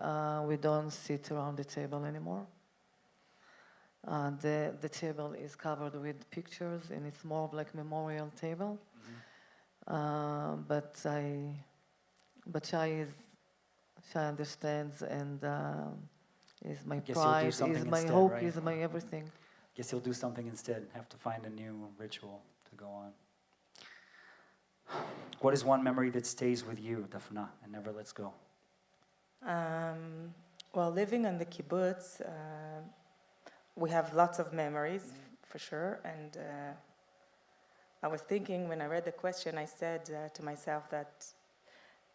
we don't sit around the table anymore. The table is covered with pictures, and it's more of like memorial table. But Shai understands, and is my pride, is my hope, right? Is my everything. Guess you'll do something instead. Have to find a new ritual to go on. What is one memory that stays with you, Dafna, and never lets go? Well, living on the kibbutz, we have lots of memories, for sure. And I was thinking, when I read the question, I said to myself that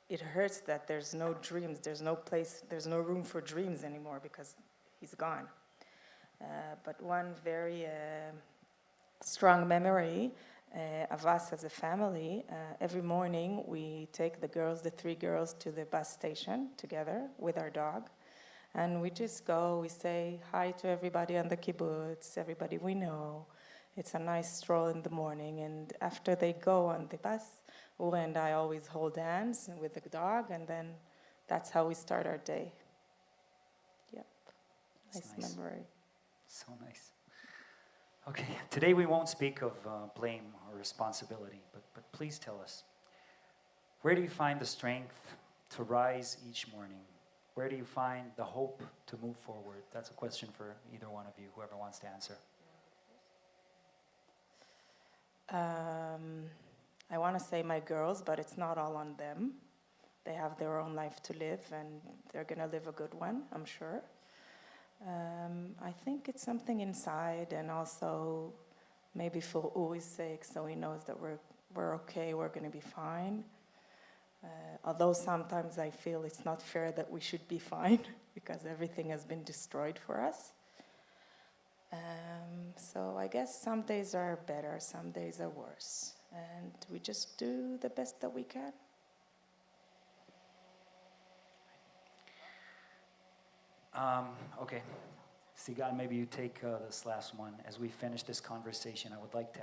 it hurts that there's no dreams, there's no place, there's no room for dreams anymore because he's gone. But one very strong memory of us as a family, every morning we take the three girls to the bus station together with our dog. And we just go, we say hi to everybody on the kibbutz, everybody we know. It's a nice stroll in the morning. And after they go on the bus, Uri and I always hold hands with the dog, and then that's how we start our day. Yep, nice memory. So nice. Okay, today we won't speak of blame or responsibility, but please tell us, where do you find the strength to rise each morning? Where do you find the hope to move forward? That's a question for either one of you, whoever wants to answer. I want to say my girls, but it's not all on them. They have their own life to live, and they're going to live a good one, I'm sure. I think it's something inside, and also maybe for Uri's sake, so he knows that we're okay, we're going to be fine. Although sometimes I feel it's not fair that we should be fine because everything has been destroyed for us. So I guess some days are better, some days are worse, and we just do the best that we can. Okay, Sigal, maybe you take this last one. As we finish this conversation, I would like to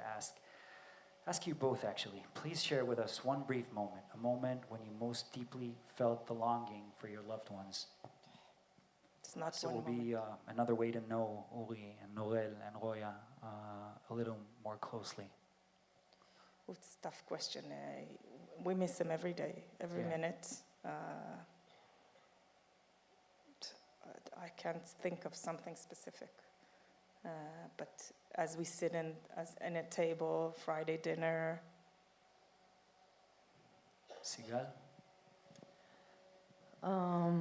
ask you both actually, please share with us one brief moment, a moment when you most deeply felt the longing for your loved ones. It's not so one it will be another way to know Uri and Norel and Roya a little more closely. It's a tough question. We miss him every day, every minute. I can't think of something specific. But as we sit in a table, Friday dinner. Sigal?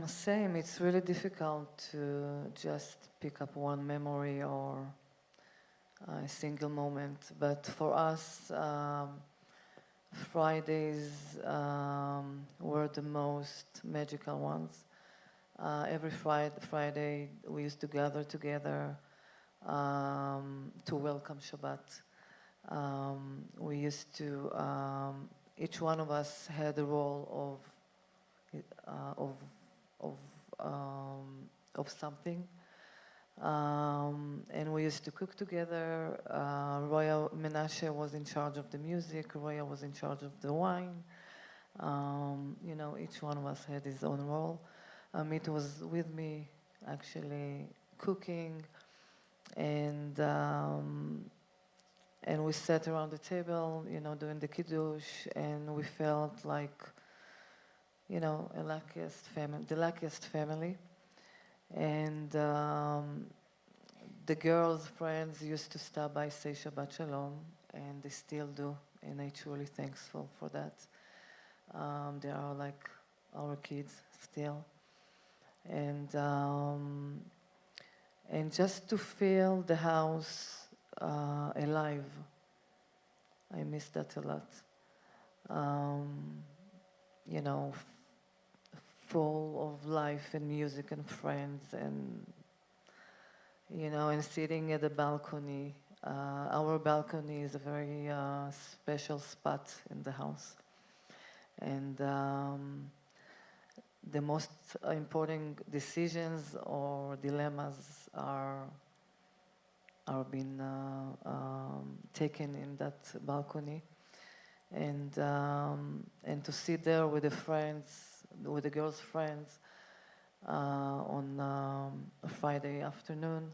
Same. It's really difficult to just pick up one memory or a single moment. But for us, Fridays were the most magical ones. Every Friday we used to gather together to welcome Shabbat. We used to, each one of us had a role of something, and we used to cook together. Roya Menashe was in charge of the music. Roya was in charge of the wine. Each one of us had his own role. Amit was with me, actually cooking, and we sat around the table, doing the kiddush, and we felt like, the luckiest family. And the girls' friends used to stop by, say Shabbat Shalom, and they still do, and I'm truly thankful for that. They are like our kids still. And and just to feel the house alive. I miss that a lot. You know, full of life and music and friends and, you know, and sitting at the balcony. Our balcony is a very special spot in the house. And the most important decisions or dilemmas are being taken in that balcony. And to sit there with the friends, with the girls' friends on a Friday afternoon,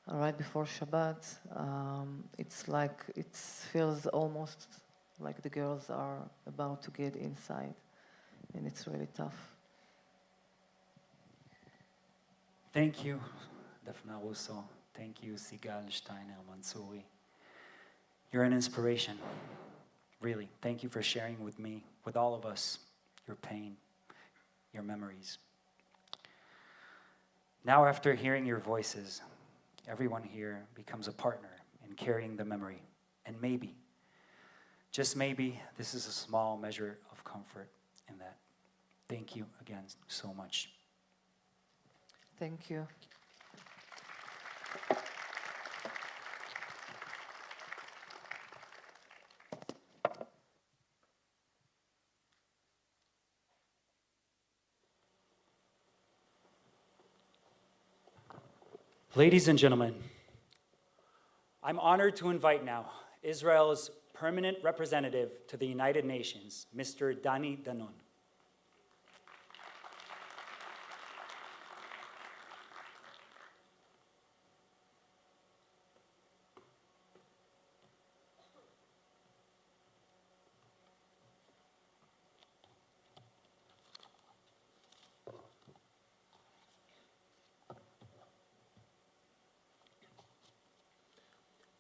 right before Shabbat, it's like, it feels almost like the girls are about to get inside, and it's really tough. Thank you, Daphna Russo. Thank you, Sigal Steiner Mansouri. You're an inspiration, really. Thank you for sharing with me, with all of us, your pain, your memories. Now, after hearing your voices, everyone here becomes a partner in carrying the memory. And maybe, just maybe, this is a small measure of comfort in that. Thank you again so much. Thank you. Ladies and gentlemen, I'm honored to invite now Israel's permanent representative to the United Nations, Mr. Dani Danon.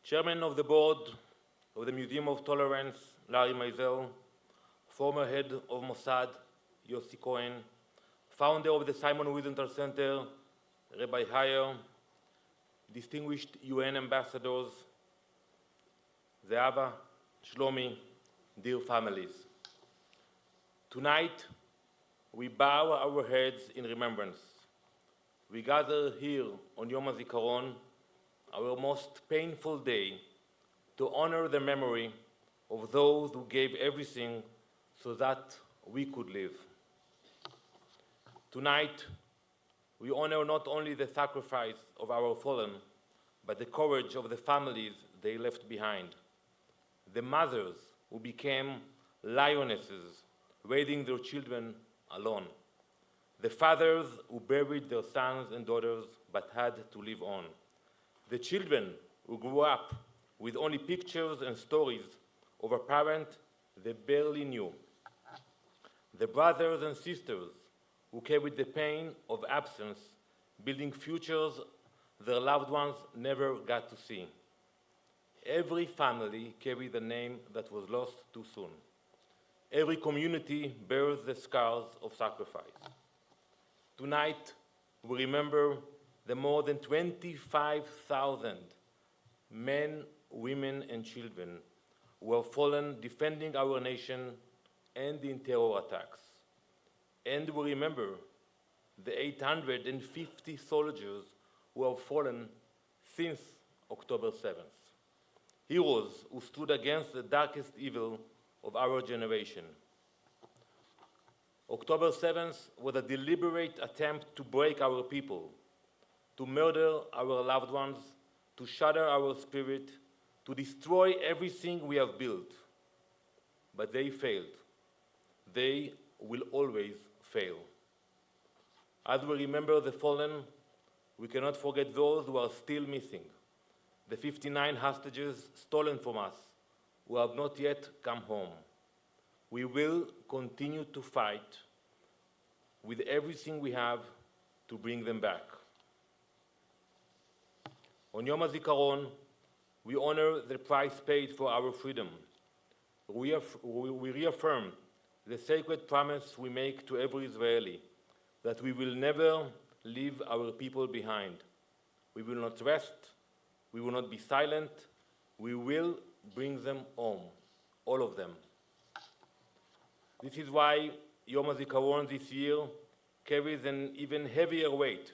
Chairman of the Board of the Museum of Tolerance, Larry Meisel, former head of Mossad, Yossi Cohen, founder of the Simon Wiesenthal Center, Rabbi Hayer, distinguished UN ambassadors, Zehava, Shlomi, dear families. Tonight, we bow our heads in remembrance. We gather here on Yom HaZikaron, our most painful day, to honor the memory of those who gave everything so that we could live. Tonight, we honor not only the sacrifice of our fallen, but the courage of the families they left behind. The mothers who became lionesses, raising their children alone. The fathers who buried their sons and daughters but had to live on. The children who grew up with only pictures and stories of a parent they barely knew. The brothers and sisters who carried the pain of absence, building futures their loved ones never got to see. Every family carries a name that was lost too soon. Every community bears the scars of sacrifice. Tonight, we remember the more than 25,000 men, women, and children who have fallen defending our nation and in terror attacks. And we remember the 850 soldiers who have fallen since October 7th. Heroes who stood against the darkest evil of our generation. October 7th was a deliberate attempt to break our people, to murder our loved ones, to shatter our spirit, to destroy everything we have built. But they failed. They will always fail. As we remember the fallen, we cannot forget those who are still missing, the 59 hostages stolen from us, who have not yet come home. We will continue to fight with everything we have to bring them back. On Yom HaZikaron, we honor the price paid for our freedom. We reaffirm the sacred promise we make to every Israeli, that we will never leave our people behind. We will not rest. We will not be silent. We will bring them home, all of them. This is why Yom HaZikaron this year carries an even heavier weight,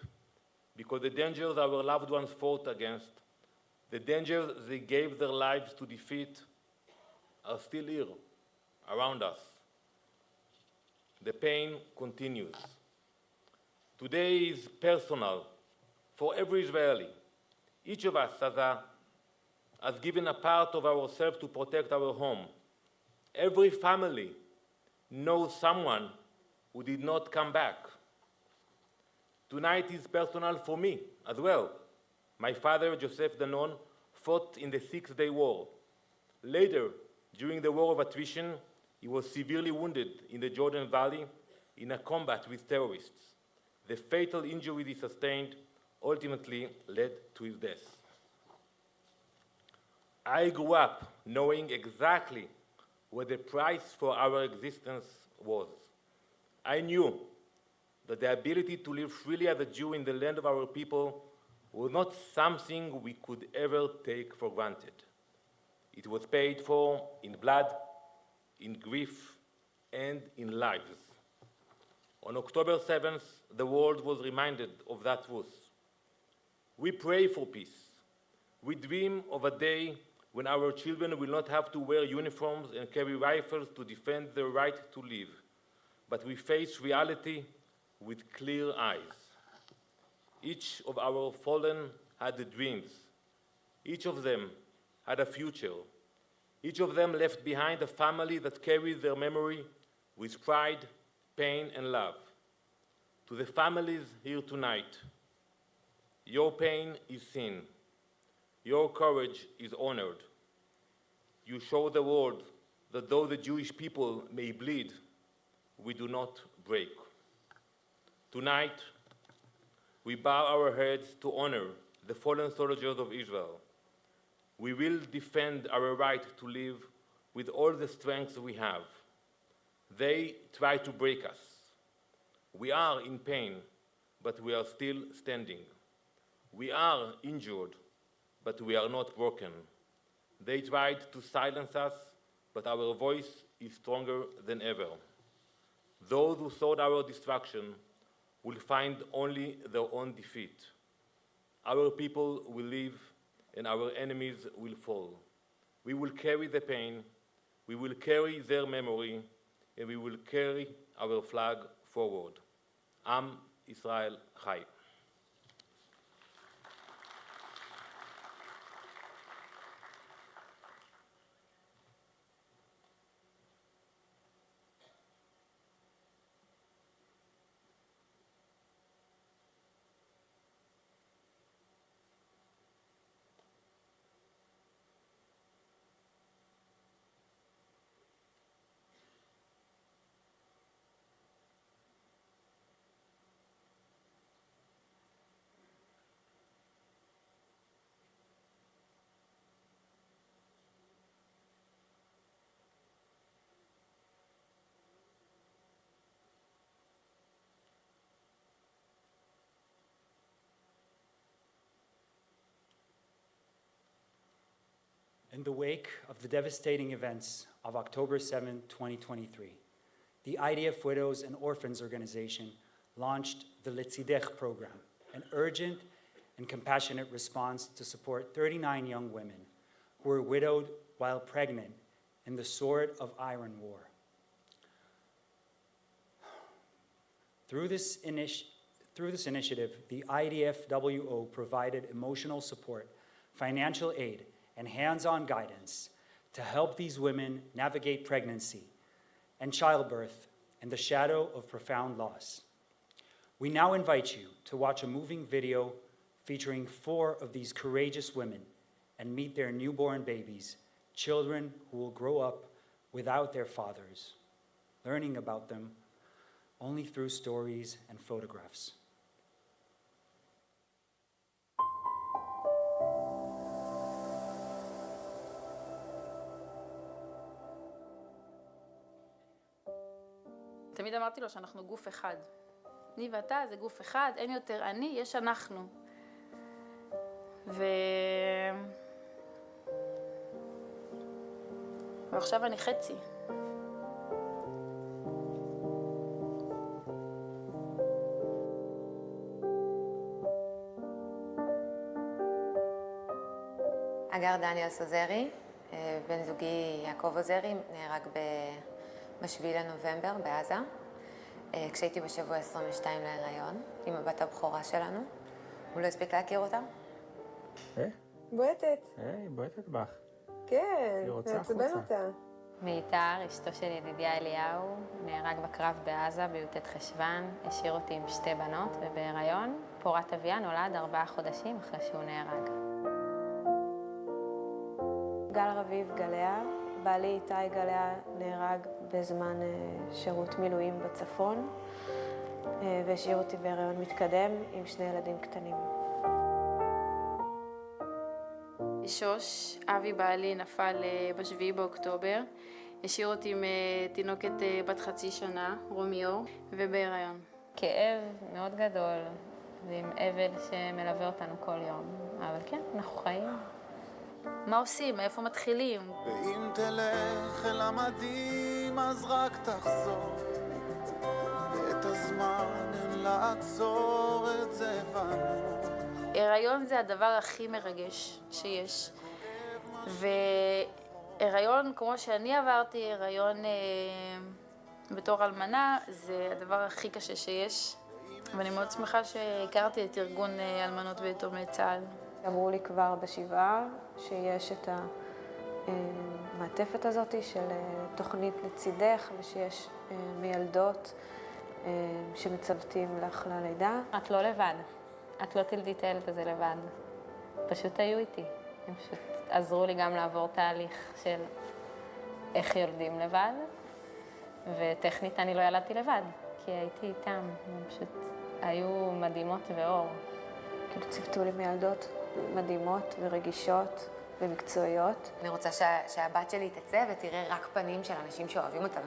because the dangers our loved ones fought against, the dangers they gave their lives to defeat, are still here, around us. The pain continues. Today is personal for every Israeli. Each of us has given a part of ourselves to protect our home. Every family knows someone who did not come back. Tonight is personal for me as well. My father, Joseph Danon, fought in the Six-Day War. Later, during the War of Attrition, he was severely wounded in the Jordan Valley in a combat with terrorists. The fatal injury he sustained ultimately led to his death. I grew up knowing exactly what the price for our existence was. I knew that the ability to live freely as a Jew in the land of our people was not something we could ever take for granted. It was paid for in blood, in grief, and in lives. On October 7th, the world was reminded of that truth. We pray for peace. We dream of a day when our children will not have to wear uniforms and carry rifles to defend their right to live, but we face reality with clear eyes. Each of our fallen had dreams. Each of them had a future. Each of them left behind a family that carries their memory with pride, pain, and love. To the families here tonight, your pain is seen. Your courage is honored. You show the world that though the Jewish people may bleed, we do not break. Tonight, we bow our heads to honor the fallen soldiers of Israel. We will defend our right to live with all the strength we have. They try to break us. We are in pain, but we are still standing. We are injured, but we are not broken. They tried to silence us, but our voice is stronger than ever. Those who sought our destruction will find only their own defeat. Our people will live, and our enemies will fall. We will carry the pain, we will carry their memory, and we will carry our flag forward. Am Israel Chai. In the wake of the devastating events of October 7, 2023, the IDF Widows and Orphans organization launched the Letzidech program, an urgent and compassionate response to support 39 young women who were widowed while pregnant in the Sword of Iron War. Through this initiative, the IDFWO provided emotional support, financial aid, and hands-on guidance to help these women navigate pregnancy and childbirth in the shadow of profound loss. We now invite you to watch a moving video featuring 4 of these courageous women and meet their newborn babies, children who will grow up without their fathers, learning about them only through stories and photographs. תמיד אמרתי לו שאנחנו גוף אחד. אני ואתה זה גוף אחד, אין יותר אני, יש אנחנו. ועכשיו אני חצי. אגר דניאל סוזרי, בן זוגי יעקב עוזרי, נהרג ב-7 לנובמבר בעזה, כשהייתי בשבוע 22 להיריון, עם הבת הבכורה שלנו. הוא לא הספיק להכיר אותה? בועטת. בועטת בך. כן, מעצבן אותה. מיתר, אשתו של ידידיה אליהו, נהרג בקרב בעזה בי"ט חשוון, השאיר אותי עם 2 בנות ובהיריון. פורת אביה נולד 4 חודשים אחרי שהוא נהרג. גל רביב גליה, בעלי איתי גליה נהרג בזמן שירות מילואים בצפון, והשאיר אותי בהיריון מתקדם עם 2 ילדים קטנים. שוש, אבי בעלי נפל ב7 באוקטובר, השאיר אותי עם תינוקת בת 0.5 שנה, רומיו, ובהיריון. כאב מאוד גדול, ועם אבל שמלווה אותנו כל יום, אבל כן, אנחנו חיים. מה עושים? מאיפה מתחילים? ואם תלך אל המדים אז רק תחזור, ואת הזמן אין לעצור את זה בנו. הריון זה הדבר הכי מרגש שיש. והריון, כמו שאני עברתי, הריון בתור אלמנה, זה הדבר הכי קשה שיש. ואני מאוד שמחה שהכרתי את ארגון אלמנות ויתומי צה"ל. אמרו לי כבר בשבעה שיש את המעטפת הזאת של תוכנית לצידך, ושיש מילדות שמצוותים לך ללידה. את לא לבד. את לא תלדי את הילד הזה לבד. פשוט היו איתי. הם פשוט עזרו לי גם לעבור תהליך של איך יולדים לבד, וטכנית אני לא ילדתי לבד, כי הייתי איתם. הם פשוט היו מדהימות ואור. כאילו ציוותו לי מילדות מדהימות ורגישות ומקצועיות. אני רוצה שהבת שלי תצא ותראה רק פנים של אנשים שאוהבים אותה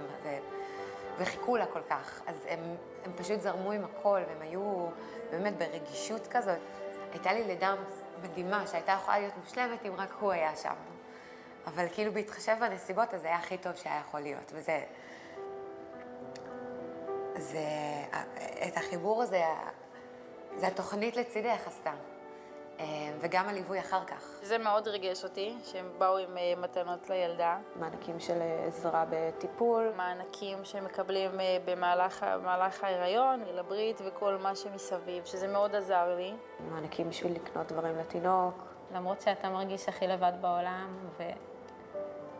וחיכו לה כל כך. אז הם פשוט זרמו עם הכל, והם היו באמת ברגישות כזאת. הייתה לי לידה מדהימה שהייתה יכולה להיות מושלמת אם רק הוא היה שם. אבל כאילו בהתחשב בנסיבות, אז זה היה הכי טוב שהיה יכול להיות. את החיבור הזה, זה התוכנית לצידך עשתה. וגם הליווי אחר כך. זה מאוד ריגש אותי, שהם באו עם מתנות לילדה. מענקים של עזרה בטיפול. מענקים שמקבלים במהלך ההיריון, לברית וכל מה שמסביב, שזה מאוד עזר לי. מענקים בשביל לקנות דברים לתינוק. למרות שאתה מרגיש הכי לבד בעולם,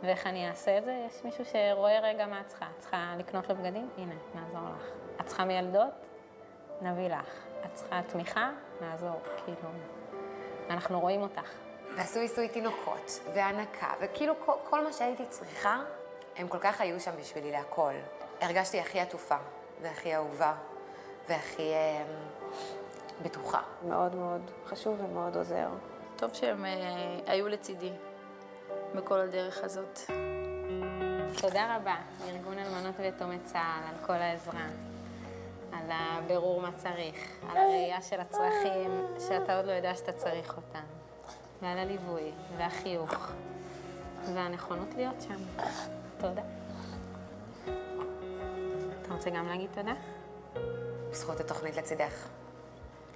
ואיך אני אעשה את זה, יש מישהו שרואה רגע מה את צריכה. את צריכה לקנות לו בגדים? הנה, נעזור לך. את צריכה מילדות? נביא לך. את צריכה תמיכה? נעזור, כאילו. אנחנו רואים אותך. ועשו עיסוי תינוקות, והנקה, וכאילו כל מה שהייתי צריכה, הם כל כך היו שם בשבילי להכל. הרגשתי הכי עטופה, והכי אהובה, והכי בטוחה. מאוד מאוד חשוב ומאוד עוזר. טוב שהם היו לצידי בכל הדרך הזאת. תודה רבה לארגון אלמנות ויתומי צה"ל על כל העזרה. על הבירור מה צריך, על הראייה של הצרכים שאתה עוד לא יודע שאתה צריך אותם, ועל הליווי והחיוך והנכונות להיות שם. תודה. אתה רוצה גם להגיד תודה? בזכות התוכנית לצידך.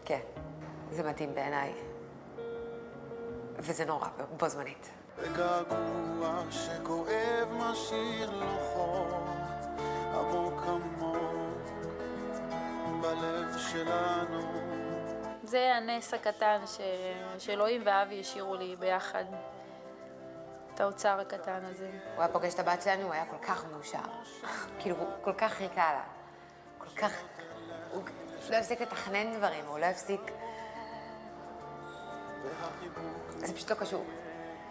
כן, זה מדהים בעיניי. וזה נורא בו זמנית. וגעגוע שכואב משאיר לו חור עמוק עמוק בלב שלנו. זה הנס הקטן שאלוהים ואבי השאירו לי ביחד. את האוצר הקטן הזה. הוא היה פוגש את הבת שלנו, הוא היה כל כך מאושר. כאילו, הוא כל כך חיכה לה. כל כך... הוא לא הפסיק לתכנן דברים, הוא לא הפסיק... זה פשוט לא קשור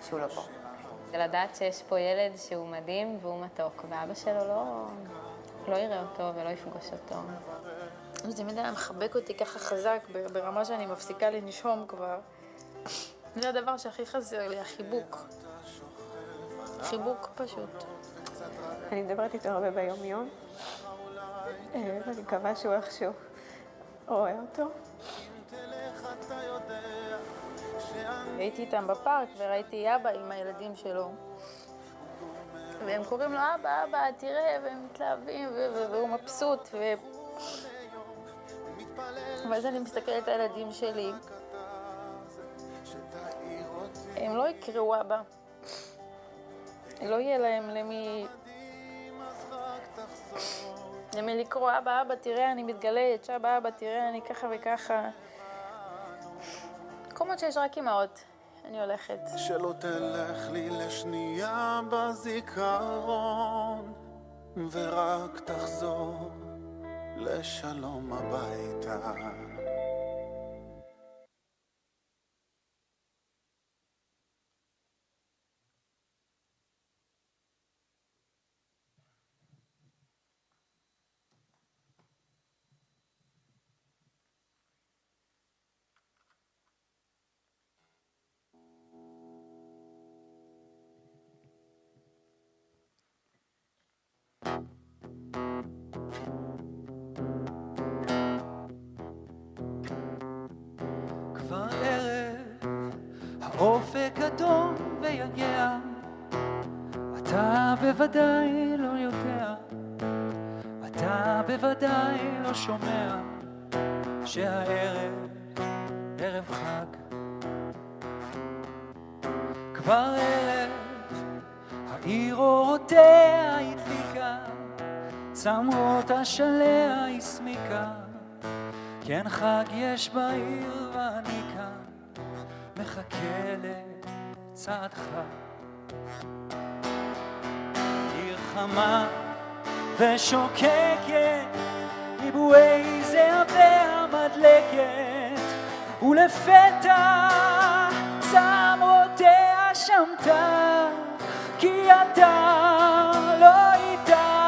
שהוא לא פה. זה לדעת שיש פה ילד שהוא מדהים והוא מתוק, ואבא שלו לא יראה אותו ולא יפגוש אותו. זה תמיד היה מחבק אותי ככה חזק, ברמה שאני מפסיקה לנשום כבר. זה הדבר שהכי חסר לי, החיבוק. חיבוק פשוט. אני מדברת איתו הרבה ביום-יום, ואני מקווה שהוא איכשהו רואה אותו. אם תלך אתה יודע שאני והייתי איתם בפארק וראיתי אבא עם הילדים שלו. והם קוראים לו אבא, אבא, תראה, והם מתלהבים, והוא מבסוט. ואז אני מסתכלת על הילדים שלי. הם לא יקראו אבא. לא יהיה להם למי לקרוא, אבא, אבא, תראה, אני מתגלית, שאבא, אבא, תראה, אני ככה וככה. מקומות שיש רק אמהות, אני הולכת. שלא תלך לי לשנייה בזיכרון, ורק תחזור לשלום הביתה. כבר ערב, האופק אדום ויגע, אתה בוודאי לא יודע, אתה בוודאי לא שומע, שהערב ערב חג. כבר ערב, העיר אורותיה הדליקה, צמרות השליה הסמיקה, כן חג יש בעיר ואני כאן מחכה לצעדך. עיר חמה ושוקקת, ריבועי זהבה מדלקת, ולפתע צמרותיה שמתה, כי אתה לא איתה.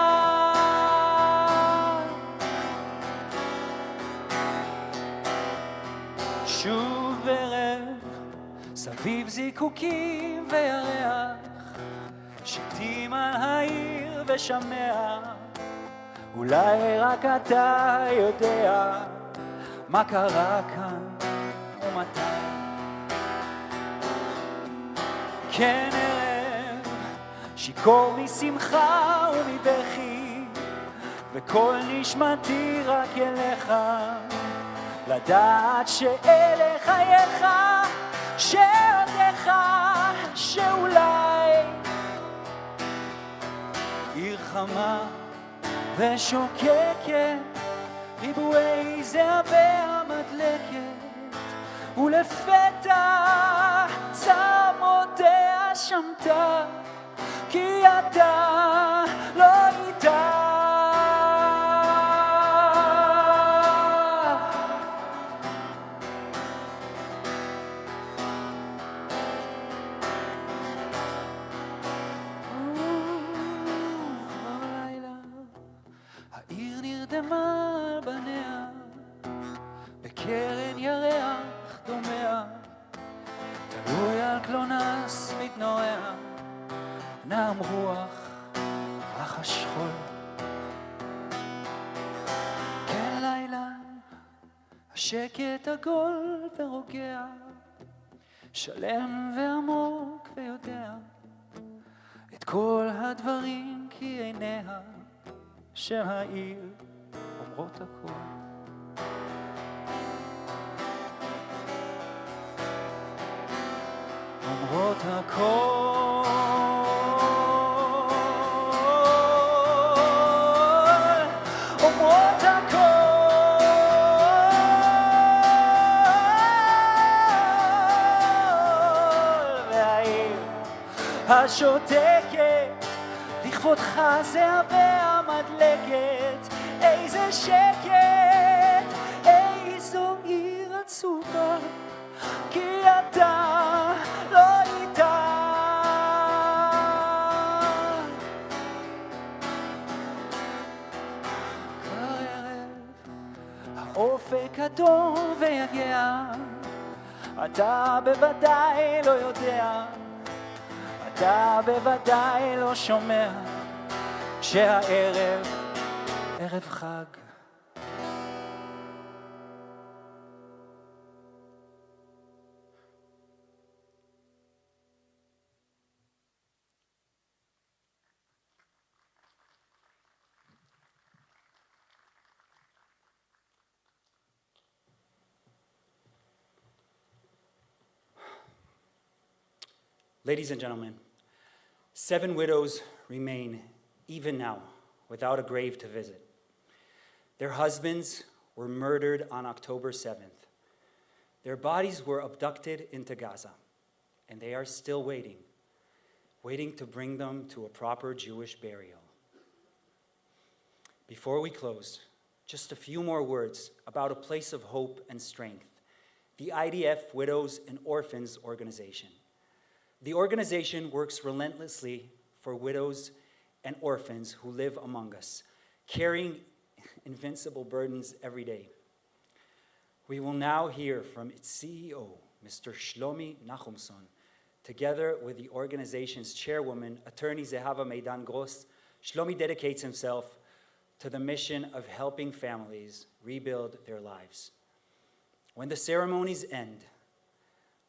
שוב ערב, סביב זיקוקים וירח, שתים על העיר ושמע, אולי רק אתה יודע מה קרה כאן ומתי. כן ערב, שיכור משמחה ומבכי, וכל נשמתי רק אליך, לדעת שאלה חייך, שעודיך, שאולי עיר חמה ושוקקת, ריבועי זהבה מדלקת, ולפתע צמרותיה שמתה, כי אתה לא איתה. העיר נרדמה על בניה, בקרן ירח דומע, תלוי על קלונס מתנועע, נעם רוח אך השכול. כן לילה, השקט עגול ורוגע, שלם ועמוק ויודע את כל הדברים, כי עיניה של העיר אומרות הכל. אומרות הכל, אומרות הכל, והעיר השותקת לכבודך זהבה מדלקת, איזה שקט, איזו עיר עצובה, כי אתה לא איתה. כבר ערב, האופק אדום ויגע, אתה בוודאי לא יודע, אתה בוודאי לא שומע, שהערב ערב חג. Ladies and gentlemen, 7 widows remain even now without a grave to visit. Their husbands were murdered on October 7th. Their bodies were abducted into Gaza, and they are still waiting to bring them to a proper Jewish burial. Before we close, just a few more words about a place of hope and strength, the IDF Widows and Orphans organization. The organization works relentlessly for widows and orphans who live among us, carrying invincible burdens every day. We will now hear from its CEO, Mr. Shlomi Nachumson, together with the organization's chairwoman, attorney Zehava Meidan Gross. Shlomi dedicates himself to the mission of helping families rebuild their lives. When the ceremonies end,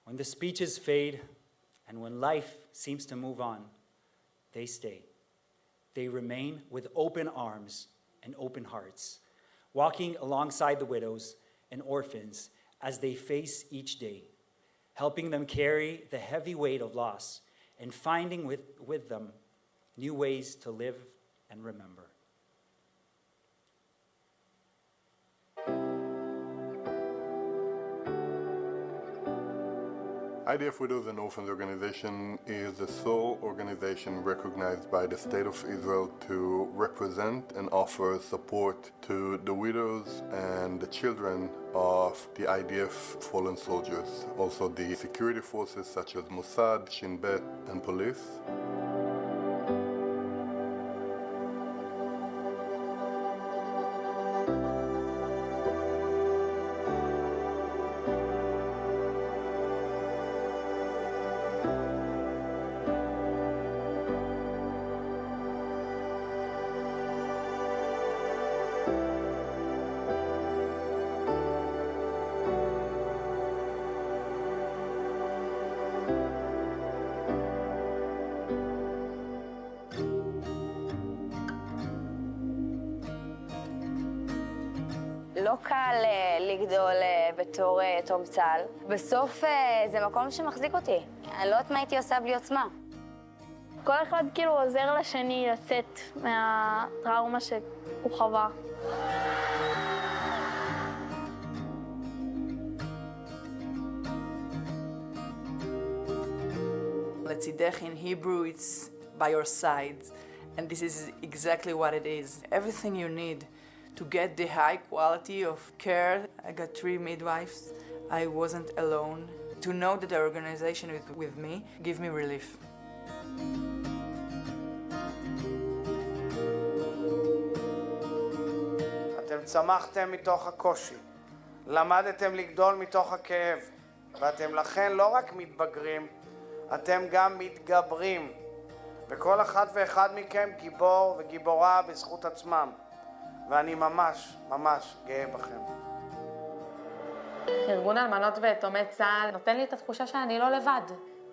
when the speeches fade, and when life seems to move on, they stay. They remain with open arms and open hearts, walking alongside the widows and orphans as they face each day, helping them carry the heavy weight of loss and finding with them new ways to live and remember. IDF Widows and Orphans organization is the sole organization recognized by the State of Israel to represent and offer support to the widows and the children of the IDF fallen soldiers, also the security forces such as Mossad, Shin Bet, and police. לא קל לגדול בתור תום צה"ל. בסוף זה מקום שמחזיק אותי. אני לא יודעת מה הייתי עושה בלי עוצמה. כל אחד כאילו עוזר לשני לצאת מהטראומה שהוא חווה. לצידך in Hebrew it's by your side, and this is exactly what it is. Everything you need to get the high quality of care. I got 3 midwives. I wasn't alone. To know that the organization is with me give me relief. אתם צמחתם מתוך הקושי, למדתם לגדול מתוך הכאב, ואתם לכן לא רק מתבגרים, אתם גם מתגברים. וכל אחד ואחד מכם גיבור וגיבורה בזכות עצמם. ואני ממש, ממש גאה בכם. ארגון אלמנות ויתומי צה"ל נותן לי את התחושה שאני לא לבד.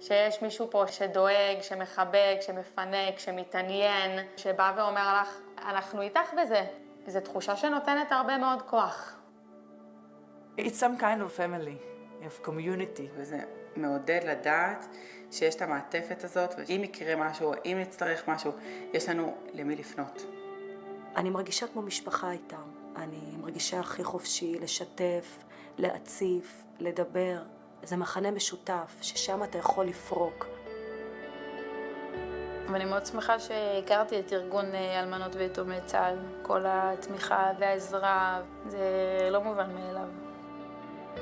שיש מישהו פה שדואג, שמחבק, שמפנק, שמתעניין, שבא ואומר לך, אנחנו איתך בזה. זו תחושה שנותנת הרבה מאוד כוח. It's some kind of family, of community. וזה מעודד לדעת שיש את המעטפת הזאת, ואם יקרה משהו, אם נצטרך משהו, יש לנו למי לפנות. אני מרגישה כמו משפחה איתם. אני מרגישה הכי חופשי לשתף, להציף, לדבר. זה מחנה משותף, ששם אתה יכול לפרוק. ואני מאוד שמחה שהכרתי את ארגון אלמנות ויתומי צה"ל. כל התמיכה והעזרה, זה לא מובן מאליו.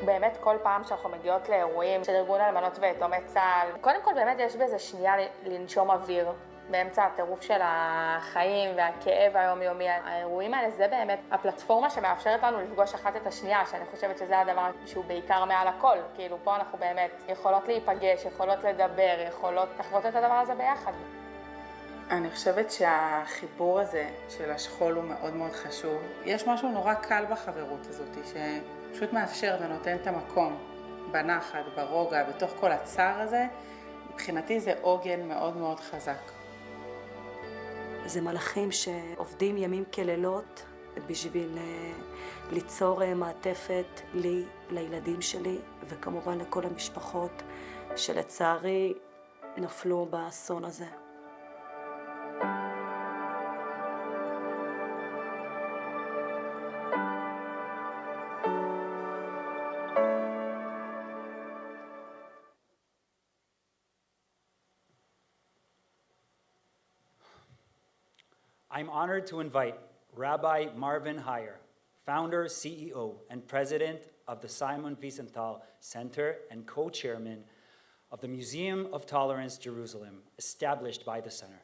באמת כל פעם שאנחנו מגיעות לאירועים של ארגון אלמנות ויתומי צה"ל, קודם כל באמת יש בזה שנייה לנשום אוויר. באמצע הטירוף של החיים והכאב היומיומי. האירועים האלה זה באמת הפלטפורמה שמאפשרת לנו לפגוש אחת את השנייה, שאני חושבת שזה הדבר שהוא בעיקר מעל הכל. כאילו פה אנחנו באמת יכולות להיפגש, יכולות לדבר, יכולות לחוות את הדבר הזה ביחד. אני חושבת שהחיבור הזה של השכול הוא מאוד מאוד חשוב. יש משהו נורא קל בחברות הזאת, שפשוט מאפשר ונותן את המקום בנחת, ברוגע, בתוך כל הצער הזה. מבחינתי זה עוגן מאוד מאוד חזק. זה מלאכים שעובדים ימים כלילות בשביל ליצור מעטפת לי, לילדים שלי, וכמובן לכל המשפחות שלצערי נפלו באסון הזה. I'm honored to invite Rabbi Marvin Heyer, founder, CEO, and president of the Simon Wiesenthal Center and co-chairman of the Museum of Tolerance Jerusalem, established by the center.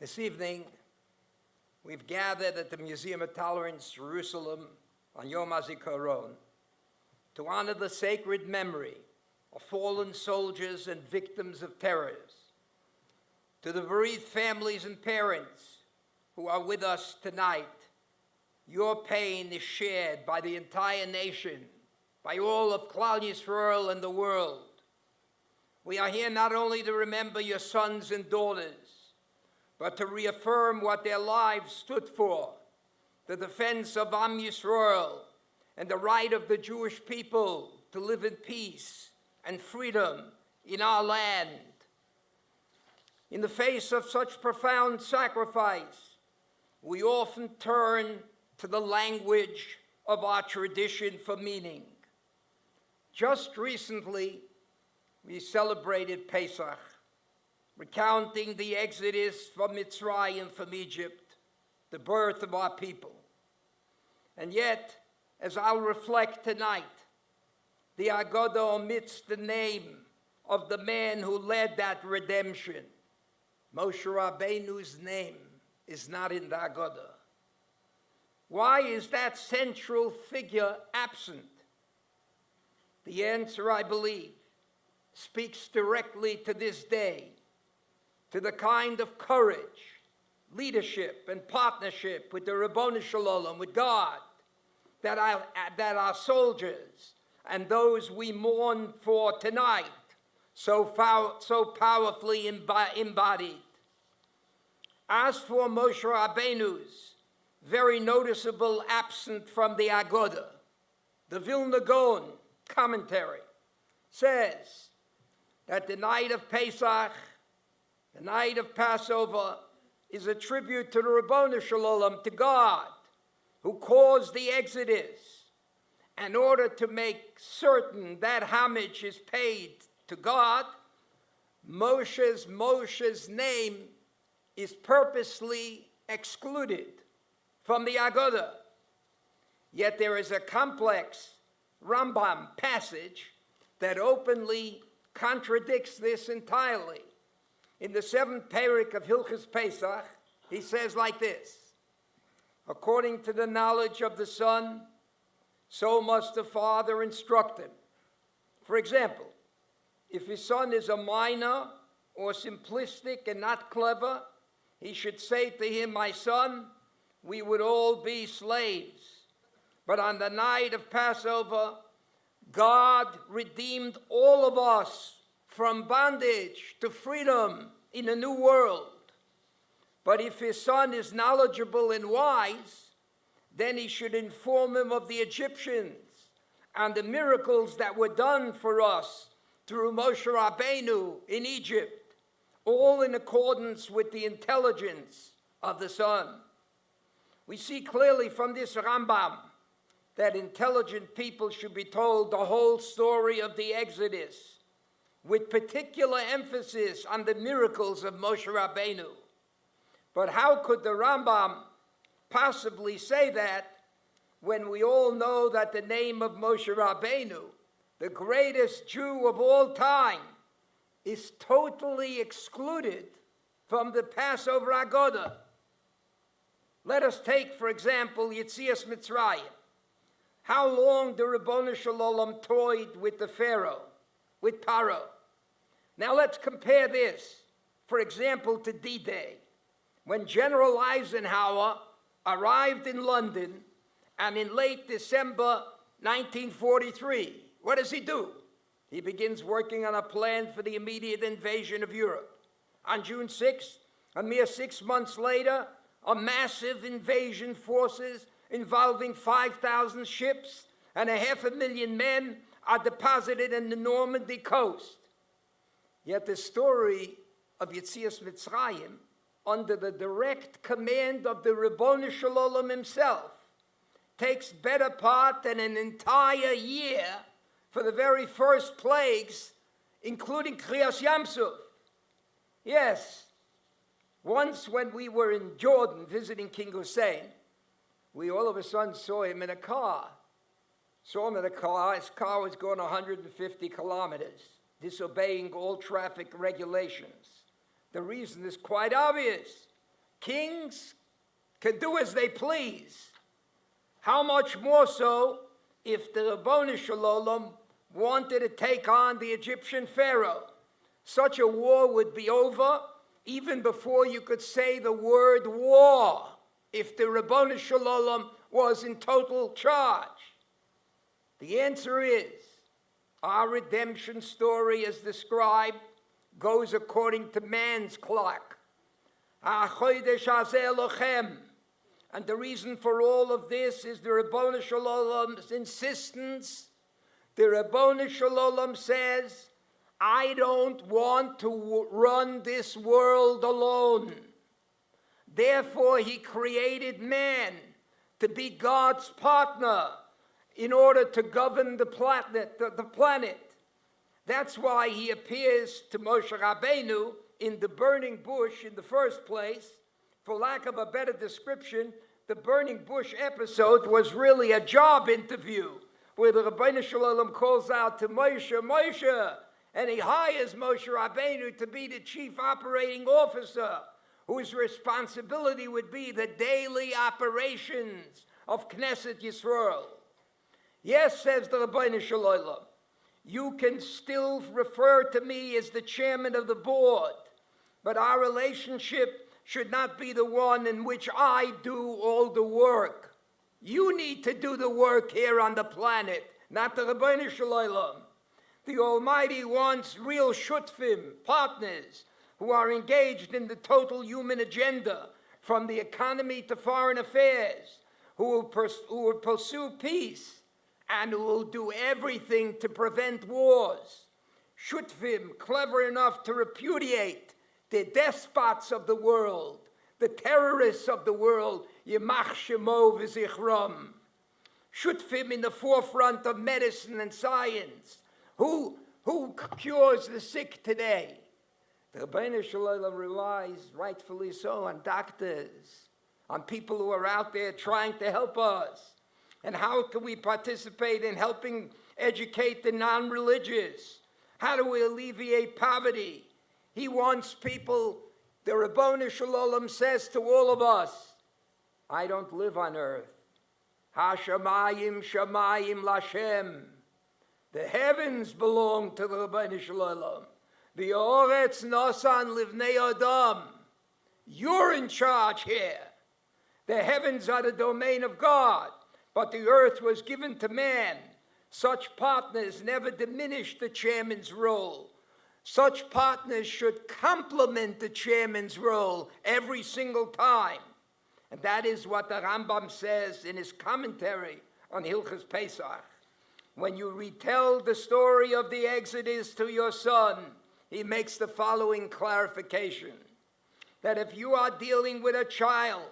This evening, we've gathered at the Museum of Tolerance, Jerusalem, on Yom HAZIKARON, to honor the sacred memory of fallen soldiers and victims of terrors. To the bereaved families and parents who are with us tonight, your pain is shared by the entire nation, by all of Klal Yisrael and the world. We are here not only to remember your sons and daughters, but to reaffirm what their lives stood for, the defense of Am Yisrael and the right of the Jewish people to live in peace and freedom in our land. In the face of such profound sacrifice, we often turn to the language of our tradition for meaning. Just recently, we celebrated Pesach, recounting the exodus from Mitzrayim, from Egypt, the birth of our people. And yet, as I'll reflect tonight, the Haggadah omits the name of the man who led that redemption. Moshe Rabbeinu's name is not in the Haggadah. Why is that central figure absent? The answer, I believe, speaks directly to this day, to the kind of courage, leadership, and partnership with the Ribono Shel Olam, with God, that our soldiers and those we mourn for tonight so powerfully embodied. As for Moshe Rabbeinu's very noticeable absence from the Haggadah, the Vilna Gaon commentary says that the night of Pesach, the night of Passover, is a tribute to the Ribono Shel Olam, to God, who caused the Exodus. In order to make certain that homage is paid to God, Moshe's name is purposely excluded from the Haggadah. Yet there is a complex Rambam passage that openly contradicts this entirely. In the 7th parak of Hilchos Pesach, he says like this: according to the knowledge of the Son, so must the Father instruct him. For example, if his son is a minor or simplistic and not clever, he should say to him, my son, we would all be slaves. But on the night of Passover, God redeemed all of us from bondage to freedom in a new world. But if his son is knowledgeable and wise, then he should inform him of the Egyptians and the miracles that were done for us through Moshe Rabbeinu in Egypt, all in accordance with the intelligence of the Son. We see clearly from this Rambam that intelligent people should be told the whole story of the Exodus, with particular emphasis on the miracles of Moshe Rabbeinu. But how could the Rambam possibly say that when we all know that the name of Moshe Rabbeinu, the greatest Jew of all time, is totally excluded from the Passover Haggadah? Let us take, for example, Yetzias Mitzrayim. How long the Ribono Shel Olam toyed with the Pharaoh, with Paro. Now let's compare this, for example, to D-Day, when General Eisenhower arrived in London, and in late December 1943, what does he do? He begins working on a plan for the immediate invasion of Europe. on June 6th. A mere 6 months later, a massive invasion forces involving 5,000 ships and 500,000 men are deposited in the Normandy coast. Yet the story of Yetzias Mitzrayim, under the direct command of the Ribono Shel Olam himself, takes better part than an entire year for the very first plagues, including Kriyas Yamsuf. Yes, once when we were in Jordan visiting King Hussein, we all of a sudden saw him in a car. Saw him in a car, his car was going 150 kilometers, disobeying all traffic regulations. The reason is quite obvious. Kings can do as they please. How much more so if the Ribono Shel Olam wanted to take on the Egyptian Pharaoh? Such a war would be over even before you could say the word war, if the Ribono Shel Olam was in total charge. The answer is, our redemption story as described goes according to man's clock. HaChodesh Hazeh Lochem. And the reason for all of this is the Ribono Shel Olam's insistence. The Ribono Shel Olam says, I don't want to run this world alone. Therefore, he created man to be God's partner in order to govern the planet. That's why he appears to Moshe Rabbeinu in the burning bush in the first place. For lack of a better description, the burning bush episode was really a job interview where the Ribono Shel Olam calls out to Moshe, Moshe, and he hires Moshe Rabbeinu to be the chief operating officer, whose responsibility would be the daily operations of Knesset Yisrael. Yes, says the Ribono Shel Olam, you can still refer to me as the chairman of the board, but our relationship should not be the one in which I do all the work. You need to do the work here on the planet, not the Ribono Shel Olam. The Almighty wants real shutfim, partners, who are engaged in the total human agenda, from the economy to foreign affairs, who will pursue peace, and who will do everything to prevent wars. Shutfim, clever enough to repudiate the despots of the world, the terrorists of the world, Yemach Shemo v'zichram. Shutfim in the forefront of medicine and science. Who cures the sick today? The Ribono Shel Olam relies, rightfully so, on doctors, on people who are out there trying to help us. And how can we participate in helping educate the non-religious? How do we alleviate poverty? He wants people, the Ribono Shel Olam says to all of us, I don't live on earth. Ha-shamayim shamayim lashem. The heavens belong to the Ribono Shel Olam. The Oretz Nosan Livnei Adam. You're in charge here. The heavens are the domain of God, but the earth was given to man. Such partners never diminish the chairman's role. Such partners should complement the chairman's role every single time. And that is what the Rambam says in his commentary on Hilchos Pesach. When you retell the story of the Exodus to your son, he makes the following clarification. That if you are dealing with a child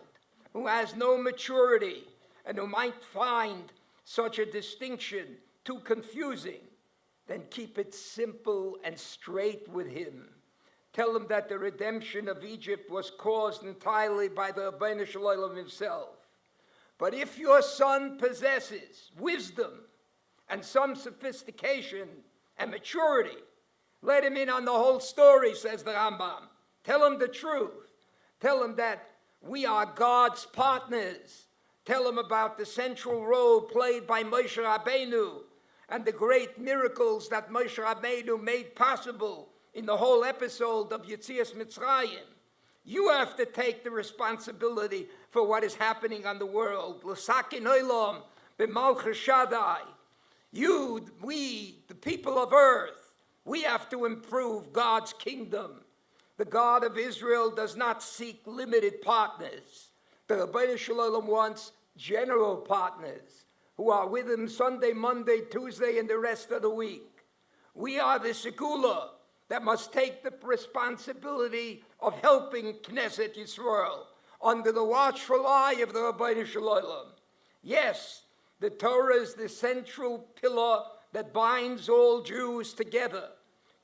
who has no maturity and who might find such a distinction too confusing, then keep it simple and straight with him. Tell him that the redemption of Egypt was caused entirely by the Ribono Shel Olam himself. But if your son possesses wisdom and some sophistication and maturity, let him in on the whole story, says the Rambam. Tell him the truth. Tell him that we are God's partners. Tell him about the central role played by Moshe Rabbeinu and the great miracles that Moshe Rabbeinu made possible in the whole episode of Yetzias Mitzrayim. You have to take the responsibility for what is happening on the world. L'sakin olam b'malchus Shaddai. You, we, the people of earth, we have to improve God's kingdom. The The God of Israel does not seek limited partners. The Rabbinical Shalom wants general partners who are with him Sunday, Monday, Tuesday, and the rest of the week. We are the Segula that must take the responsibility of helping Knesset Yisrael under the watchful eye of the Rabbinical Shalom. Yes, the Torah is the central pillar that binds all Jews together,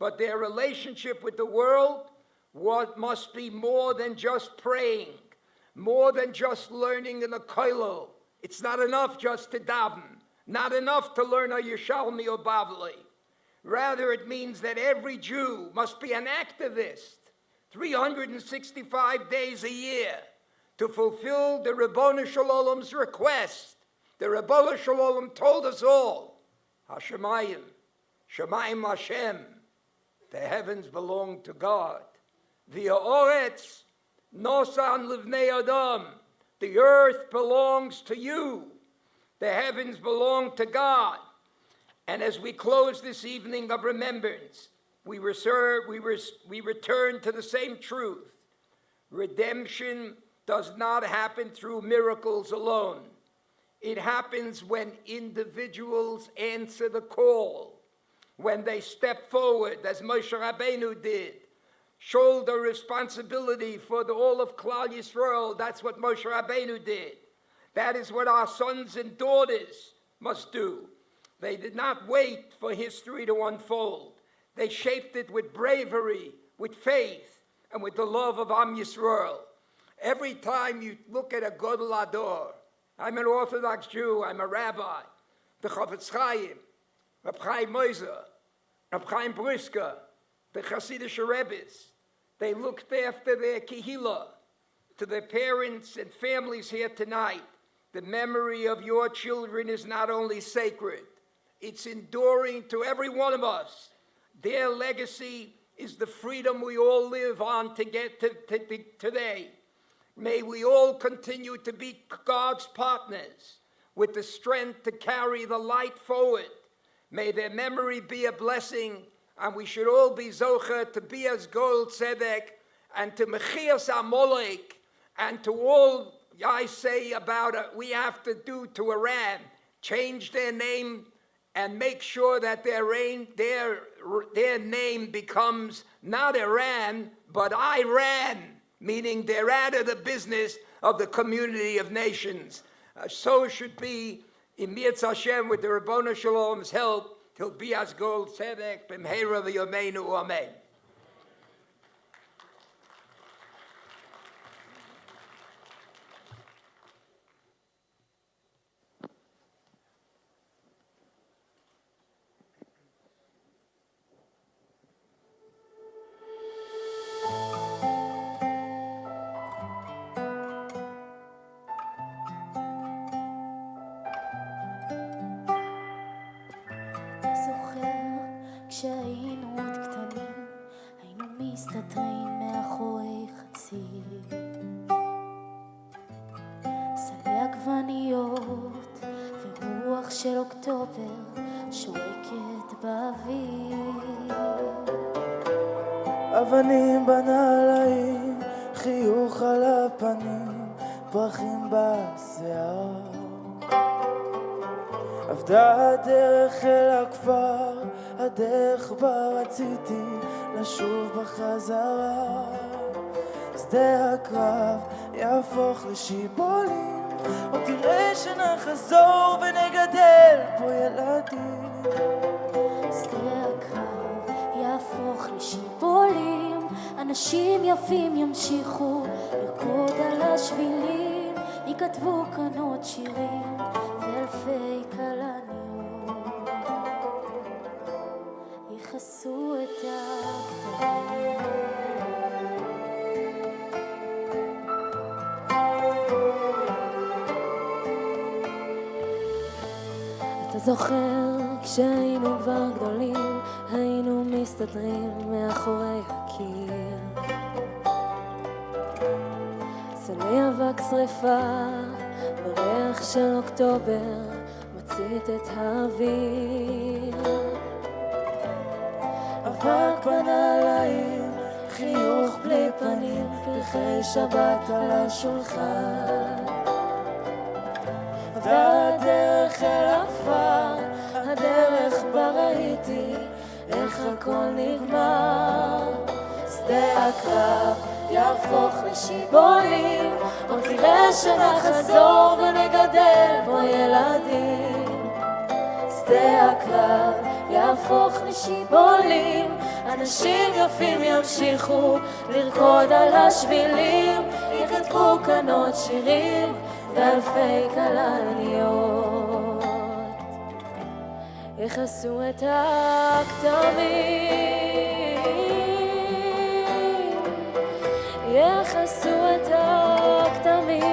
but their relationship with the world must be more than just praying, more than just learning in the kollel. It's not enough just to daven, not enough to learn a Yerushalmi or Bavli. Rather, it means that every Jew must be an activist 365 days a year to fulfill the Ribono Shel Olam's request. The Ribono Shel Olam told us all, Hashemayim, Shemayim Hashem, the heavens belong to God. V'ha'oretz nosan livnei Adam, the earth belongs to you. The heavens belong to God. And as we close this evening of remembrance, we return to the same truth. Redemption does not happen through miracles alone. It happens when individuals answer the call, when they step forward, as Moshe Rabbeinu did, shoulder responsibility for all of Klal Yisrael. That's what Moshe Rabbeinu did. That is what our sons and daughters must do. They did not wait for history to unfold. They shaped it with bravery, with faith, and with the love of Am Yisrael. Every time you look at a Godel Ador, I'm an Orthodox Jew, I'm a rabbi, the Chofetz Chaim, Reb Chaim Moiser, Reb Chaim Brisker, the Hasidic Rebbes, they looked after their kehillah. To their parents and families here tonight, the memory of your children is not only sacred, it's enduring to every one of us. Their legacy is the freedom we all live on to get to today. May we all continue to be God's partners with the strength to carry the light forward. May their memory be a blessing, and we should all be zocher to be as Gold Tzedek and to Mechias Amalek and to all I say about it we have to do to Iran, change their name and make sure that their name becomes not Iran, but Iran, meaning they're out of the business of the community of nations. So should be, in Mirz Hashem, with the Ribono Shel Olam's help, he'll be as Gold Tzedek, b'mheira v'yomeinu, amen. כשהיינו עוד קטנים, היינו מסתתרים מאחורי חציר. סלי עגבניות ורוח של אוקטובר שורקת באוויר. אבנים בנעליים, חיוך על הפנים, פרחים בשיער. עבדה הדרך אל הכפר, הדרך בה רציתי לשוב בחזרה. שדה הקרב יהפוך לשיבולים, עוד תראה שנחזור ונגדל פה ילדים. שדה הקרב יהפוך לשיבולים, אנשים יפים ימשיכו לרקוד על השבילים, יכתבו כאן עוד שירים ואלפי כלניות יכסו את הכתבים. אתה זוכר כשהיינו כבר גדולים, היינו מסתתרים מאחורי הקיר. סלי אבק שריפה וריח של אוקטובר מצית את האוויר. אבק בנעליים, חיוך בלי פנים, פרחי שבת על השולחן. והדרך אל הכפר, הדרך בה ראיתי איך הכל נגמר. שדה הקרב יהפוך לשיבולים, עוד תראה שנחזור ונגדל בו ילדים. שדה הקרב יהפוך לשיבולים, אנשים יפים ימשיכו לרקוד על השבילים, יכתבו כאן עוד שירים ואלפי כלניות יכסו את הכתמים, יכסו את הכתמים.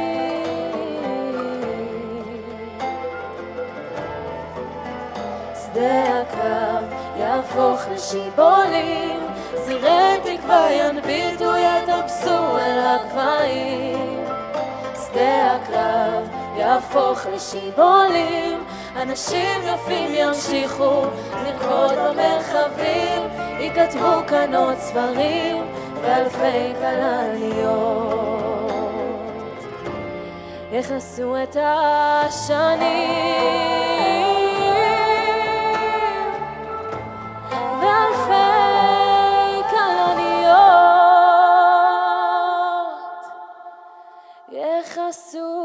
שדה הקרב יהפוך לשיבולים, זירי תקווה ינביטו יטפסו אל הגבהים. שדה הקרב יהפוך לשיבולים, אנשים יפים ימשיכו לרקוד במרחבים, יכתבו כאן עוד ספרים ואלפי כלניות יכסו את השנים ואלפי כלניות יכסו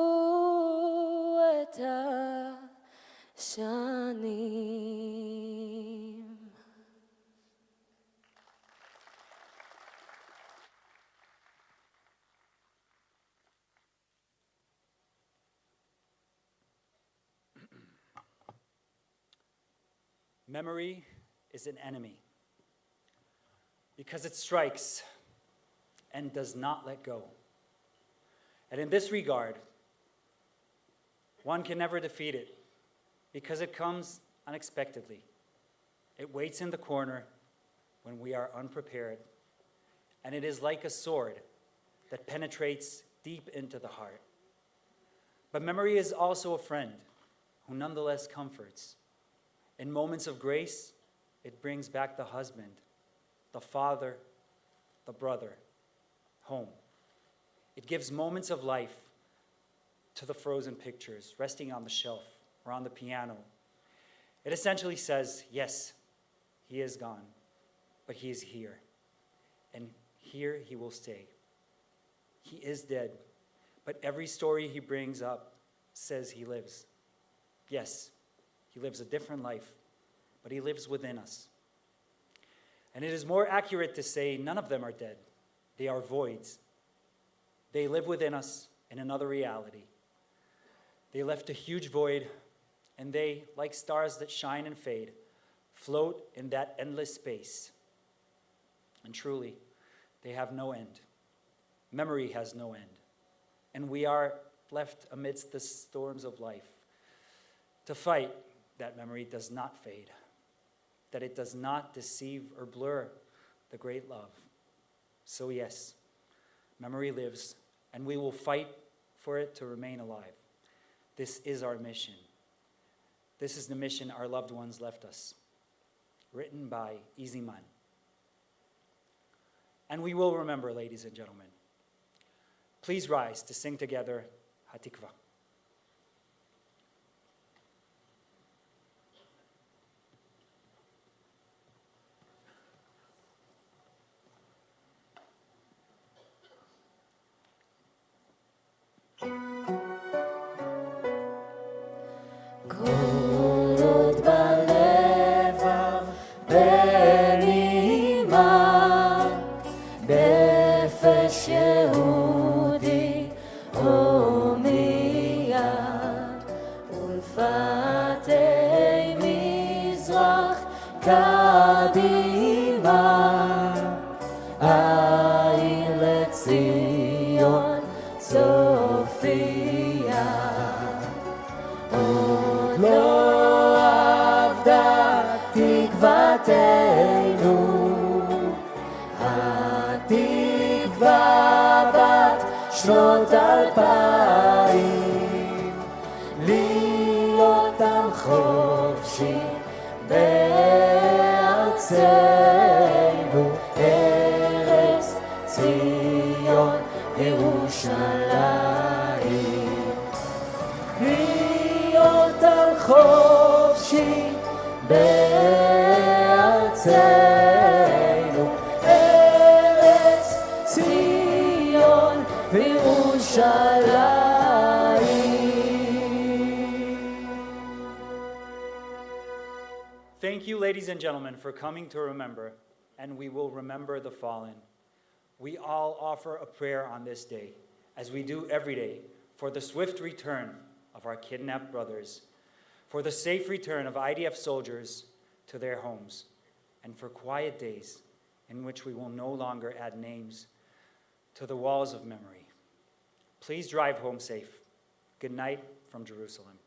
את השנים. Memory is an enemy because it strikes and does not let go. And in this regard, one can never defeat it because it comes unexpectedly. It waits in the corner when we are unprepared, and it is like a sword that penetrates deep into the heart. But memory is also a friend who nonetheless comforts. In moments of grace, it brings back the husband, the father, the brother, home. It gives moments of life to the frozen pictures resting on the shelf or on the piano. It essentially says, yes, he is gone, but he is here, and here he will stay. He is dead, but every story he brings up says he lives. Yes, he lives a different life, but he lives within us. And it is more accurate to say none of them are dead. They are voids. They live within us in another reality. They left a huge void, and they, like stars that shine and fade, float in that endless space. And truly, they have no end. Memory has no end. And we are left amidst the storms of life to fight that memory does not fade, that it does not deceive or blur the great love. So yes, memory lives, and we will fight for it to remain alive. This is our mission. This is the mission our loved ones left us. Written by Iziman. And we will remember, ladies and gentlemen. Please rise to sing together Hatikva. שנות 2000 להיות עם חופשי בארצנו ארץ חופשי בארצנו, ארץ ציון וירושלים. Thank you, ladies and gentlemen, for coming to remember, and we will remember the fallen. We all offer a prayer on this day, as we do every day, for the swift return of our kidnapped brothers, for the safe return of IDF soldiers to their homes, and for quiet days in which we will no longer add names to the walls of memory. Please drive home safe. Good night from Jerusalem.